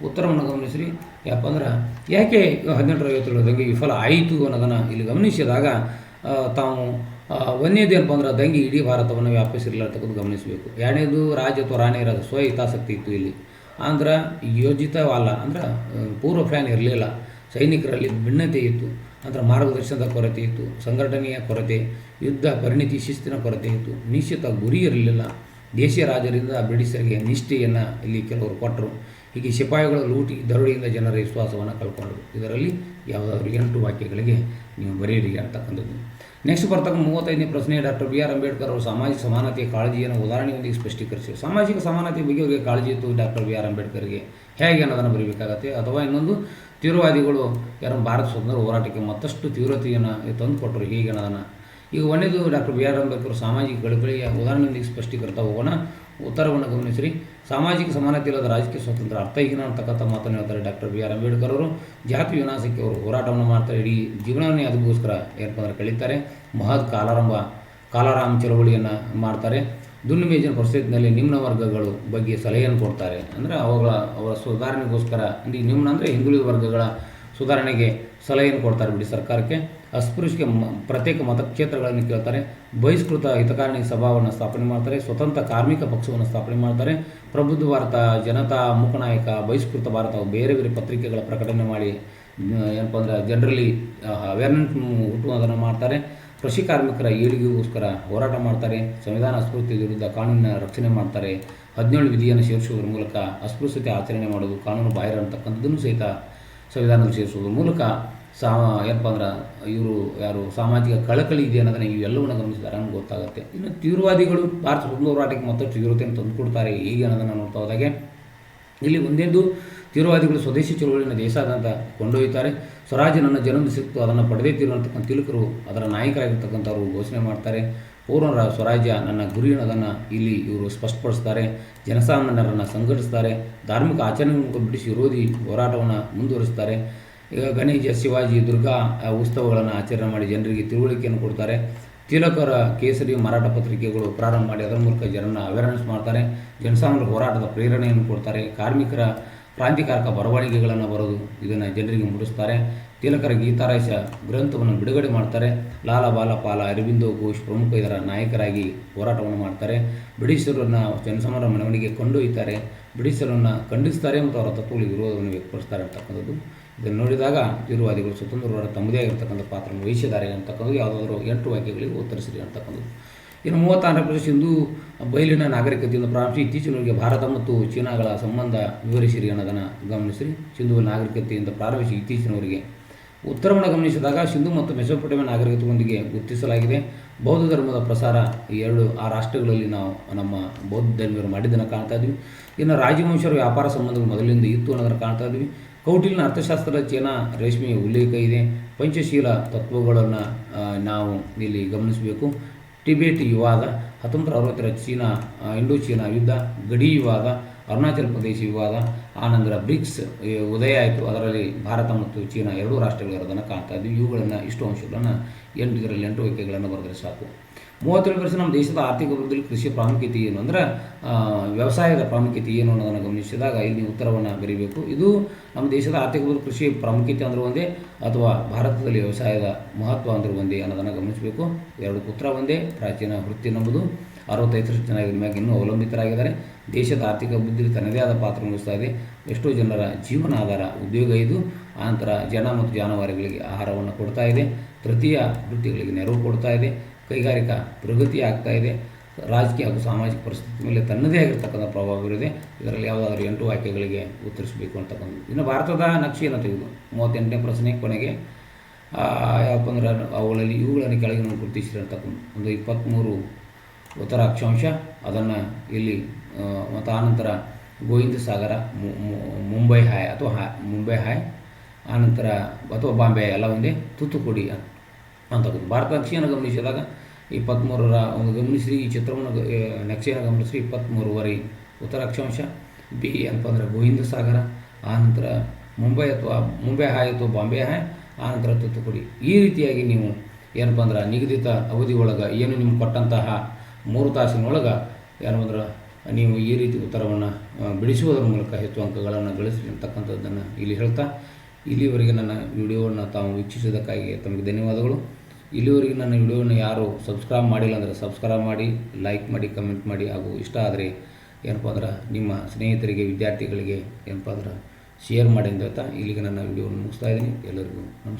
ಉತ್ತರವನ್ನು ಗಮನಿಸಿರಿ. ಯಾಕಪ್ಪ ಅಂದ್ರೆ ಯಾಕೆ 1857 ದಂಗೆ ವಿಫಲ ಆಯಿತು ಅನ್ನೋದನ್ನು ಇಲ್ಲಿ ಗಮನಿಸಿದಾಗ ತಾವು ಒಂದನೇದು ಏನಪ್ಪ ಅಂದ್ರೆ ದಂಗೆ ಇಡೀ ಭಾರತವನ್ನು ವ್ಯಾಪಿಸಿರಲಿಲ್ಲ ಅಂತಕ್ಕದ್ದು ಗಮನಿಸಬೇಕು. ಎರಡನೇದು ರಾಜ್ಯ ಅಥವಾ ರಾಣಿಯರ ಸ್ವ ಹಿತಾಸಕ್ತಿ ಇತ್ತು ಇಲ್ಲಿ. ಅಂದ್ರೆ ಯೋಜಿತವಲ್ಲ, ಅಂದ್ರೆ ಪೂರ್ವ ಪ್ಲ್ಯಾನ್ ಇರಲಿಲ್ಲ. ಸೈನಿಕರಲ್ಲಿ ಭಿನ್ನತೆ ಇತ್ತು, ಅಂದರೆ ಮಾರ್ಗದರ್ಶನದ ಕೊರತೆ ಇತ್ತು, ಸಂಘಟನೆಯ ಕೊರತೆ, ಯುದ್ಧ ಪರಿಣಿತಿ ಶಿಸ್ತಿನ ಕೊರತೆ ಇತ್ತು, ನಿಶ್ಚಿತ ಗುರಿ ಇರಲಿಲ್ಲ. ದೇಶೀಯ ರಾಜರಿಂದ ಬ್ರಿಟಿಷರಿಗೆ ನಿಷ್ಠೆಯನ್ನು ಇಲ್ಲಿ ಕೆಲವರು ಕೊಟ್ಟರು. ಹೀಗೆ ಸಿಪಾಯಿಗಳ ಲೂಟಿ ದರೋಡೆಯಿಂದ ಜನರ ವಿಶ್ವಾಸವನ್ನು ಕಳ್ಕೊಂಡರು. ಇದರಲ್ಲಿ ಯಾವುದಾದ್ರೂ 8 ವಾಕ್ಯಗಳಿಗೆ ನೀವು ಬರೆಯಿರಿ ಅಂತಕ್ಕಂಥದ್ದು. ನೆಕ್ಸ್ಟ್ ಬರ್ತಕ್ಕಂಥ 35ನೇ ಪ್ರಶ್ನೆ, ಡಾಕ್ಟರ್ BR ಅಂಬೇಡ್ಕರ್ ಅವರು ಸಾಮಾಜಿಕ ಸಮಾನತೆಯ ಕಾಳಜಿಯನ್ನು ಉದಾಹರಣೆಯೊಂದಿಗೆ ಸ್ಪಷ್ಟೀಕರಿಸಿ. ಸಾಮಾಜಿಕ ಸಮಾನತೆ ಬಗ್ಗೆ ಅವರಿಗೆ ಕಾಳಜಿ ಇತ್ತು ಡಾಕ್ಟರ್ BR ಅಂಬೇಡ್ಕರ್ಗೆ, ಹೇಗೆ ಅನ್ನೋದನ್ನು ಬರೀಬೇಕಾಗತ್ತೆ. ಅಥವಾ ಇನ್ನೊಂದು, ತೀವ್ರವಾದಿಗಳು ಯಾರು ಭಾರತ ಸ್ವತಂತ್ರ ಹೋರಾಟಕ್ಕೆ ಮತ್ತಷ್ಟು ತೀವ್ರತೆಯನ್ನು ತಂದು ಕೊಟ್ಟರು, ಹೀಗೆ ಅನ್ನೋದನ್ನು. ಈಗ ಒಂದೇದು ಡಾಕ್ಟರ್ BR ಅಂಬೇಡ್ಕರ್ ಸಾಮಾಜಿಕ ಕಳಕಳಿಯ ಉದಾಹರಣೆಯೊಂದಿಗೆ ಸ್ಪಷ್ಟೀಕರಿಸ್ತಾ ಹೋಗೋಣ. ಉತ್ತರವನ್ನು ಗಮನಿಸಿರಿ. ಸಾಮಾಜಿಕ ಸಮಾನತೆ ಇಲ್ಲದ ರಾಜಕೀಯ ಸ್ವಾತಂತ್ರ್ಯ ಅರ್ಥಹೀನ ಅಂತಕ್ಕಂಥ ಮಾತನ್ನು ಹೇಳ್ತಾರೆ ಡಾಕ್ಟರ್ BR ಅಂಬೇಡ್ಕರ್ ಅವರು. ಜಾತಿ ವಿನಾಶಕ್ಕೆ ಅವರು ಹೋರಾಟವನ್ನು ಮಾಡ್ತಾರೆ, ಇಡೀ ಜೀವನವನ್ನೇ ಅದಕ್ಕೋಸ್ಕರ ಏನಪ್ಪ ಅಂದರೆ ಕಳೀತಾರೆ. ಮಹದ್ ಕಾಲಾರಾಮ್ ಚಳವಳಿಯನ್ನು ಮಾಡ್ತಾರೆ. ದುಂಡು ಮೇಜಿನ ಪರಿಸ್ಥಿತಿನಲ್ಲಿ ನಿಮ್ನ ವರ್ಗಗಳು ಬಗ್ಗೆ ಸಲಹೆಯನ್ನು ಕೊಡ್ತಾರೆ. ಅಂದರೆ ಅವರ ಸುಧಾರಣೆಗೋಸ್ಕರ, ನಿಮ್ನ ಅಂದರೆ ಹಿಂದುಳಿದ ವರ್ಗಗಳ ಸುಧಾರಣೆಗೆ ಸಲಹೆಯನ್ನು ಕೊಡ್ತಾರೆ ಬಿಡಿ ಸರ್ಕಾರಕ್ಕೆ. ಅಸ್ಪೃಶ್ಯ ಪ್ರತ್ಯೇಕ ಮತಕ್ಷೇತ್ರಗಳನ್ನು ಕೇಳ್ತಾರೆ. ಬಹಿಷ್ಕೃತ ಹಿತಕಾರಣಿ ಸಭಾವನ್ನು ಸ್ಥಾಪನೆ ಮಾಡ್ತಾರೆ. ಸ್ವತಂತ್ರ ಕಾರ್ಮಿಕ ಪಕ್ಷವನ್ನು ಸ್ಥಾಪನೆ ಮಾಡ್ತಾರೆ. ಪ್ರಬುದ್ಧ ಭಾರತ, ಜನತಾ ಮೂಕನಾಯಕ, ಬಹಿಷ್ಕೃತ ಭಾರತ, ಬೇರೆ ಬೇರೆ ಪತ್ರಿಕೆಗಳ ಪ್ರಕಟಣೆ ಮಾಡಿ ಏನಪ್ಪ ಅಂದರೆ ಜನರಲ್ಲಿ ಅವೇರ್ನೆಸ್ ಹುಟ್ಟುವುದನ್ನು ಮಾಡ್ತಾರೆ. ಕೃಷಿ ಕಾರ್ಮಿಕರ ಏಳಿಗೆಗೋಸ್ಕರ ಹೋರಾಟ ಮಾಡ್ತಾರೆ. ಸಂವಿಧಾನ ಅಸ್ಪೃಶ್ಯತೆ ವಿರುದ್ಧ ಕಾನೂನಿನ ರಕ್ಷಣೆ ಮಾಡ್ತಾರೆ. 17 ವಿಧಿಯನ್ನು ಸೇರಿಸುವುದರ ಮೂಲಕ ಅಸ್ಪೃಶ್ಯತೆ ಆಚರಣೆ ಮಾಡೋದು ಕಾನೂನು ಬಾಹಿರ ಅಂತಕ್ಕಂಥದ್ದನ್ನು ಸಹಿತ ಸಂವಿಧಾನದಲ್ಲಿ ಸೇರಿಸುವುದರ ಮೂಲಕ ಏನಪ್ಪ ಅಂದ್ರೆ ಇವರು ಯಾರು ಸಾಮಾಜಿಕ ಕಳಕಳಿ ಇದೆ ಅನ್ನೋದನ್ನು ಇವೆಲ್ಲವನ್ನು ಗಮನಿಸಿದ್ದಾರೆ ನಮ್ಗೆ ಗೊತ್ತಾಗುತ್ತೆ. ಇನ್ನು ತೀವ್ರವಾದಿಗಳು ಭಾರತ ಸ್ವತಂತ್ರ ಹೋರಾಟಕ್ಕೆ ಮತ್ತಷ್ಟು ತೀವ್ರತೆಯನ್ನು ತಂದುಕೊಡ್ತಾರೆ, ಹೀಗೆ ಅನ್ನೋದನ್ನು ನೋಡ್ತಾ ಹೋದಾಗೆ ಇಲ್ಲಿ ಒಂದೆಂದು ತೀವ್ರವಾದಿಗಳು ಸ್ವದೇಶಿ ಚಳುವಳಿಯನ್ನು ದೇಶಾದ್ಯಂತ ಕೊಂಡೊಯ್ಯುತ್ತಾರೆ. ಸ್ವರಾಜ್ಯ ನನ್ನ ಜನ್ಮದ ಸಿಕ್ತು, ಅದನ್ನು ಪಡೆದೇ ತೀರುವಂತಕ್ಕಂಥ ತಿಲಕರು ಅದರ ನಾಯಕರಾಗಿರ್ತಕ್ಕಂಥವ್ರು ಘೋಷಣೆ ಮಾಡ್ತಾರೆ. ಪೂರ್ಣ ಸ್ವರಾಜ್ಯ ನನ್ನ ಗುರಿ ಅನ್ನೋದನ್ನು ಇಲ್ಲಿ ಇವರು ಸ್ಪಷ್ಟಪಡಿಸ್ತಾರೆ. ಜನಸಾಮಾನ್ಯರನ್ನು ಸಂಘಟಿಸ್ತಾರೆ. ಧಾರ್ಮಿಕ ಆಚರಣೆಗಳನ್ನು ಬಿಡಿಸಿ ವಿರೋಧಿ ಹೋರಾಟವನ್ನು ಮುಂದುವರಿಸ್ತಾರೆ. ಈಗ ಗಣೇಶ, ಶಿವಾಜಿ, ದುರ್ಗಾ ಉತ್ಸವಗಳನ್ನು ಆಚರಣೆ ಮಾಡಿ ಜನರಿಗೆ ತಿಳುವಳಿಕೆಯನ್ನು ಕೊಡ್ತಾರೆ. ತಿಲಕರ ಕೇಸರಿ ಮಾರಾಟ ಪತ್ರಿಕೆಗಳು ಪ್ರಾರಂಭ ಮಾಡಿ ಅದರ ಮೂಲಕ ಜನರನ್ನು ಅವೇರ್ನೆಸ್ ಮಾಡ್ತಾರೆ. ಜನಸಾಮಾನ್ಯರ ಹೋರಾಟದ ಪ್ರೇರಣೆಯನ್ನು ಕೊಡ್ತಾರೆ. ಕಾರ್ಮಿಕರ ಕ್ರಾಂತಿಕಾರಕ ಬರವಣಿಗೆಗಳನ್ನು ಬರೆದು ಇದನ್ನು ಜನರಿಗೆ ಮುಟ್ಟಿಸ್ತಾರೆ. ತಿಲಕರ ಗೀತಾರಸ ಗ್ರಂಥವನ್ನು ಬಿಡುಗಡೆ ಮಾಡ್ತಾರೆ. ಲಾಲ ಬಾಲ ಪಾಲ, ಅರವಿಂದೋ ಘೋಷ್ ಪ್ರಮುಖ ಇದರ ನಾಯಕರಾಗಿ ಹೋರಾಟವನ್ನು ಮಾಡ್ತಾರೆ. ಬ್ರಿಟಿಷರನ್ನು ಜನಸಾಮಾನ್ಯರ ಮನವಣಿಗೆ ಕೊಂಡೊಯ್ತಾರೆ. ಬ್ರಿಟಿಷರನ್ನು ಖಂಡಿಸ್ತಾರೆ ಮತ್ತು ಅವರ ತತ್ವಗಳಿಗೆ ವಿರೋಧವನ್ನು ವ್ಯಕ್ತಪಡಿಸ್ತಾರೆ ಅಂತಕ್ಕಂಥದ್ದು. ಇದನ್ನು ನೋಡಿದಾಗ ತೀವ್ರವಾದಿಗಳು ಸ್ವತಂತ್ರ ಹೋರಾಟ ತಮ್ಮದೇ ಆಗಿರ್ತಕ್ಕಂಥ ಪಾತ್ರವನ್ನು ವಹಿಸಿದ್ದಾರೆ ಅಂತಕ್ಕಂಥದ್ದು ಯಾವುದಾದ್ರೂ 8 ವಾಕ್ಯಗಳಿಗೆ ಉತ್ತರಿಸಿರಿ ಅಂತಕ್ಕಂಥದ್ದು. ಇನ್ನು 36ನೇ ಪ್ರಶ್ನೆ, ಸಿಂಧೂ ಬಯಲಿನ ನಾಗರಿಕತೆಯಿಂದ ಪ್ರಾರಂಭಿಸಿ ಇತ್ತೀಚಿನವರೆಗೆ ಭಾರತ ಮತ್ತು ಚೀನಾಗಳ ಸಂಬಂಧ ವಿವರಿಸಿರಿ ಅನ್ನೋದನ್ನು ಗಮನಿಸಿರಿ. ಸಿಂಧು ನಾಗರಿಕತೆಯಿಂದ ಪ್ರಾರಂಭಿಸಿ ಇತ್ತೀಚಿನವರೆಗೆ ಉತ್ತರವನ್ನು ಗಮನಿಸಿದಾಗ ಸಿಂಧು ಮತ್ತು ಮೆಸೊಪೊಟೇಮಿಯಾ ನಾಗರಿಕತೆಯೊಂದಿಗೆ ಗುರುತಿಸಲಾಗಿದೆ. ಬೌದ್ಧ ಧರ್ಮದ ಪ್ರಸಾರ ಆ ರಾಷ್ಟ್ರಗಳಲ್ಲಿ ನಾವು ನಮ್ಮ ಬೌದ್ಧ ಧರ್ಮೀಯರು ಮಾಡಿದ್ದನ್ನು ಕಾಣ್ತಾ ಇದ್ವಿ. ಇನ್ನು ರಾಜವಂಶರ ವ್ಯಾಪಾರ ಸಂಬಂಧಗಳು ಮೊದಲಿಂದ ಇತ್ತು ಅನ್ನೋದನ್ನು ಕಾಣ್ತಾ ಇದ್ವಿ. ಕೌಟಿಲ್ಯನ ಅರ್ಥಶಾಸ್ತ್ರದ ಚೀನಾ ರೇಷ್ಮೆಯ ಉಲ್ಲೇಖ ಇದೆ. ಪಂಚಶೀಲ ತತ್ವಗಳನ್ನು ನಾವು ಇಲ್ಲಿ ಗಮನಿಸಬೇಕು. ಟಿಬೇಟ್ ವಿವಾದ, 1960ರ ಚೀನಾ ಇಂಡೋ ಚೀನಾ ಯುದ್ಧ, ಗಡಿ ವಿವಾದ, ಅರುಣಾಚಲ ಪ್ರದೇಶ ವಿವಾದ, ಆನಂತರ ಬ್ರಿಕ್ಸ್ ಉದಯ ಆಯಿತು. ಅದರಲ್ಲಿ ಭಾರತ ಮತ್ತು ಚೀನಾ ಎರಡೂ ರಾಷ್ಟ್ರಗಳಿರೋದನ್ನು ಕಾಣ್ತಾ ಇದ್ವಿ. ಇವುಗಳನ್ನು ಇಷ್ಟು ಅಂಶಗಳನ್ನು 8 ವಾಕ್ಯಗಳನ್ನು ಬರೆದರೆ ಸಾಕು. 37% ನಮ್ಮ ದೇಶದ ಆರ್ಥಿಕ ಅಭಿವೃದ್ಧಿಯಲ್ಲಿ ಕೃಷಿಯ ಪ್ರಾಮುಖ್ಯತೆ ಏನು ಅಂದರೆ ವ್ಯವಸಾಯದ ಪ್ರಾಮುಖ್ಯತೆ ಏನು ಅನ್ನೋದನ್ನು ಗಮನಿಸಿದಾಗ ಇಲ್ಲಿ ಉತ್ತರವನ್ನು ಬರೀಬೇಕು. ಇದು ನಮ್ಮ ದೇಶದ ಆರ್ಥಿಕ ಅಭಿವೃದ್ಧಿ ಕೃಷಿ ಪ್ರಾಮುಖ್ಯತೆ ಅಂದರೂ ಒಂದೇ ಅಥವಾ ಭಾರತದಲ್ಲಿ ವ್ಯವಸಾಯದ ಮಹತ್ವ ಅಂದರೂ ಒಂದೇ ಅನ್ನೋದನ್ನು ಗಮನಿಸಬೇಕು. ಎರಡು ಉತ್ತರ ಒಂದೇ. ಪ್ರಾಚೀನ ವೃತ್ತಿ ನಂಬುದು 65% ಜನ ಇದ್ರ ಮ್ಯಾಗ ಇನ್ನೂ ಅವಲಂಬಿತರಾಗಿದ್ದಾರೆ. ದೇಶದ ಆರ್ಥಿಕ ಅಭಿವೃದ್ಧಿಯಲ್ಲಿ ತನ್ನದೇ ಆದ ಪಾತ್ರ ವಹಿಸ್ತಾ ಇದೆ. ಎಷ್ಟೋ ಜನರ ಜೀವನ ಆಧಾರ ಉದ್ಯೋಗ ಇದು. ಆನಂತರ ಜನ ಮತ್ತು ಜಾನುವಾರುಗಳಿಗೆ ಆಹಾರವನ್ನು ಕೊಡ್ತಾ ಇದೆ. ತೃತೀಯ ವೃತ್ತಿಗಳಿಗೆ ನೆರವು ಕೊಡ್ತಾ ಇದೆ. ಕೈಗಾರಿಕಾ ಪ್ರಗತಿ ಆಗ್ತಾ ಇದೆ. ರಾಜಕೀಯ ಹಾಗೂ ಸಾಮಾಜಿಕ ಪರಿಸ್ಥಿತಿ ಮೇಲೆ ತನ್ನದೇ ಆಗಿರ್ತಕ್ಕಂಥ ಪ್ರಭಾವವಿದೆ. ಇದರಲ್ಲಿ ಯಾವುದಾದ್ರೂ 8 ವಾಕ್ಯಗಳಿಗೆ ಉತ್ತರಿಸಬೇಕು ಅಂತಕ್ಕಂಥದ್ದು. ಇನ್ನು ಭಾರತದ ನಕ್ಷೆಯನ್ನು ತೆಗೆದು 38ನೇ ಪ್ರಶ್ನೆ ಕೊನೆಗೆ ಯಾವಪ್ಪ ಅಂದ್ರೆ ಅವುಗಳಲ್ಲಿ ಇವುಗಳನ್ನು ಕೆಳಗೆ ನಾವು ಗುರುತಿಸಿರ್ತಕ್ಕಂಥ ಒಂದು 23 ಉತ್ತರ ಅಕ್ಷಾಂಶ ಅದನ್ನು ಇಲ್ಲಿ ಮತ್ತು ಆನಂತರ ಗೋವಿಂದ ಸಾಗರ, ಮುಂಬೈ ಹಾಯ್ ಅಥವಾ ಮುಂಬೈ ಹಾಯ್, ಆನಂತರ ಅಥವಾ ಬಾಂಬೆ ಎಲ್ಲ ಒಂದೇ, ತೂತುಕುಡಿ ಅಂತಕ್ಕಂಥ. ಭಾರತ ನಕ್ಷೆಯನ್ನು ಗಮನಿಸಿದಾಗ 23ರ ಒಂದು ಗಮನಿಸಿ ಈ ಚಿತ್ರವನ್ನು ನಕ್ಷೆಯನ್ನು ಗಮನಿಸಿ 23ವರೆ ಉತ್ತರ ಅಕ್ಷಾಂಶ. ಬಿ ಏನಪ್ಪ ಅಂದರೆ ಗೋವಿಂದ ಸಾಗರ, ಆನಂತರ ಮುಂಬೈ ಹಾಯ್ ಅಥವಾ ಬಾಂಬೆ ಹಾಯ್, ಆನಂತರ ತೂತುಕುಡಿ. ಈ ರೀತಿಯಾಗಿ ನೀವು ಏನಪ್ಪ ಅಂದ್ರೆ ನಿಗದಿತ ಅವಧಿ ಒಳಗೆ ಏನು ನಿಮ್ಗೆ ಕೊಟ್ಟಂತಹ 3 ತಾಸಿನೊಳಗೆ ಏನಪ್ಪ ಅಂದ್ರೆ ನೀವು ಈ ರೀತಿ ಉತ್ತರವನ್ನು ಬಿಡಿಸುವುದರ ಮೂಲಕ ಹೆಚ್ಚು ಅಂಕಗಳನ್ನು ಗಳಿಸಿ ಅಂತಕ್ಕಂಥದ್ದನ್ನು ಇಲ್ಲಿ ಹೇಳ್ತಾ, ಇಲ್ಲಿವರೆಗೆ ನನ್ನ ವಿಡಿಯೋವನ್ನು ತಾವು ವೀಕ್ಷಿಸಿದ್ದಕ್ಕಾಗಿ ತಮಗೆ ಧನ್ಯವಾದಗಳು. ಇಲ್ಲಿವರೆಗೆ ನನ್ನ ವಿಡಿಯೋವನ್ನು ಯಾರು ಸಬ್ಸ್ಕ್ರೈಬ್ ಮಾಡಿಲ್ಲ ಅಂದರೆ ಸಬ್ಸ್ಕ್ರೈಬ್ ಮಾಡಿ, ಲೈಕ್ ಮಾಡಿ, ಕಮೆಂಟ್ ಮಾಡಿ, ಹಾಗೂ ಇಷ್ಟ ಆದರೆ ಏನಪ್ಪ ಅಂದ್ರೆ ನಿಮ್ಮ ಸ್ನೇಹಿತರಿಗೆ, ವಿದ್ಯಾರ್ಥಿಗಳಿಗೆ ಏನಪ್ಪ ಅಂದ್ರೆ ಶೇರ್ ಮಾಡಿ ಅಂತ ಹೇಳ್ತಾ ಇಲ್ಲಿಗೆ ನನ್ನ ವಿಡಿಯೋವನ್ನು ಮುಗಿಸ್ತಾ ಇದ್ದೀನಿ. ಎಲ್ಲರಿಗೂ ನಮಸ್ಕಾರ.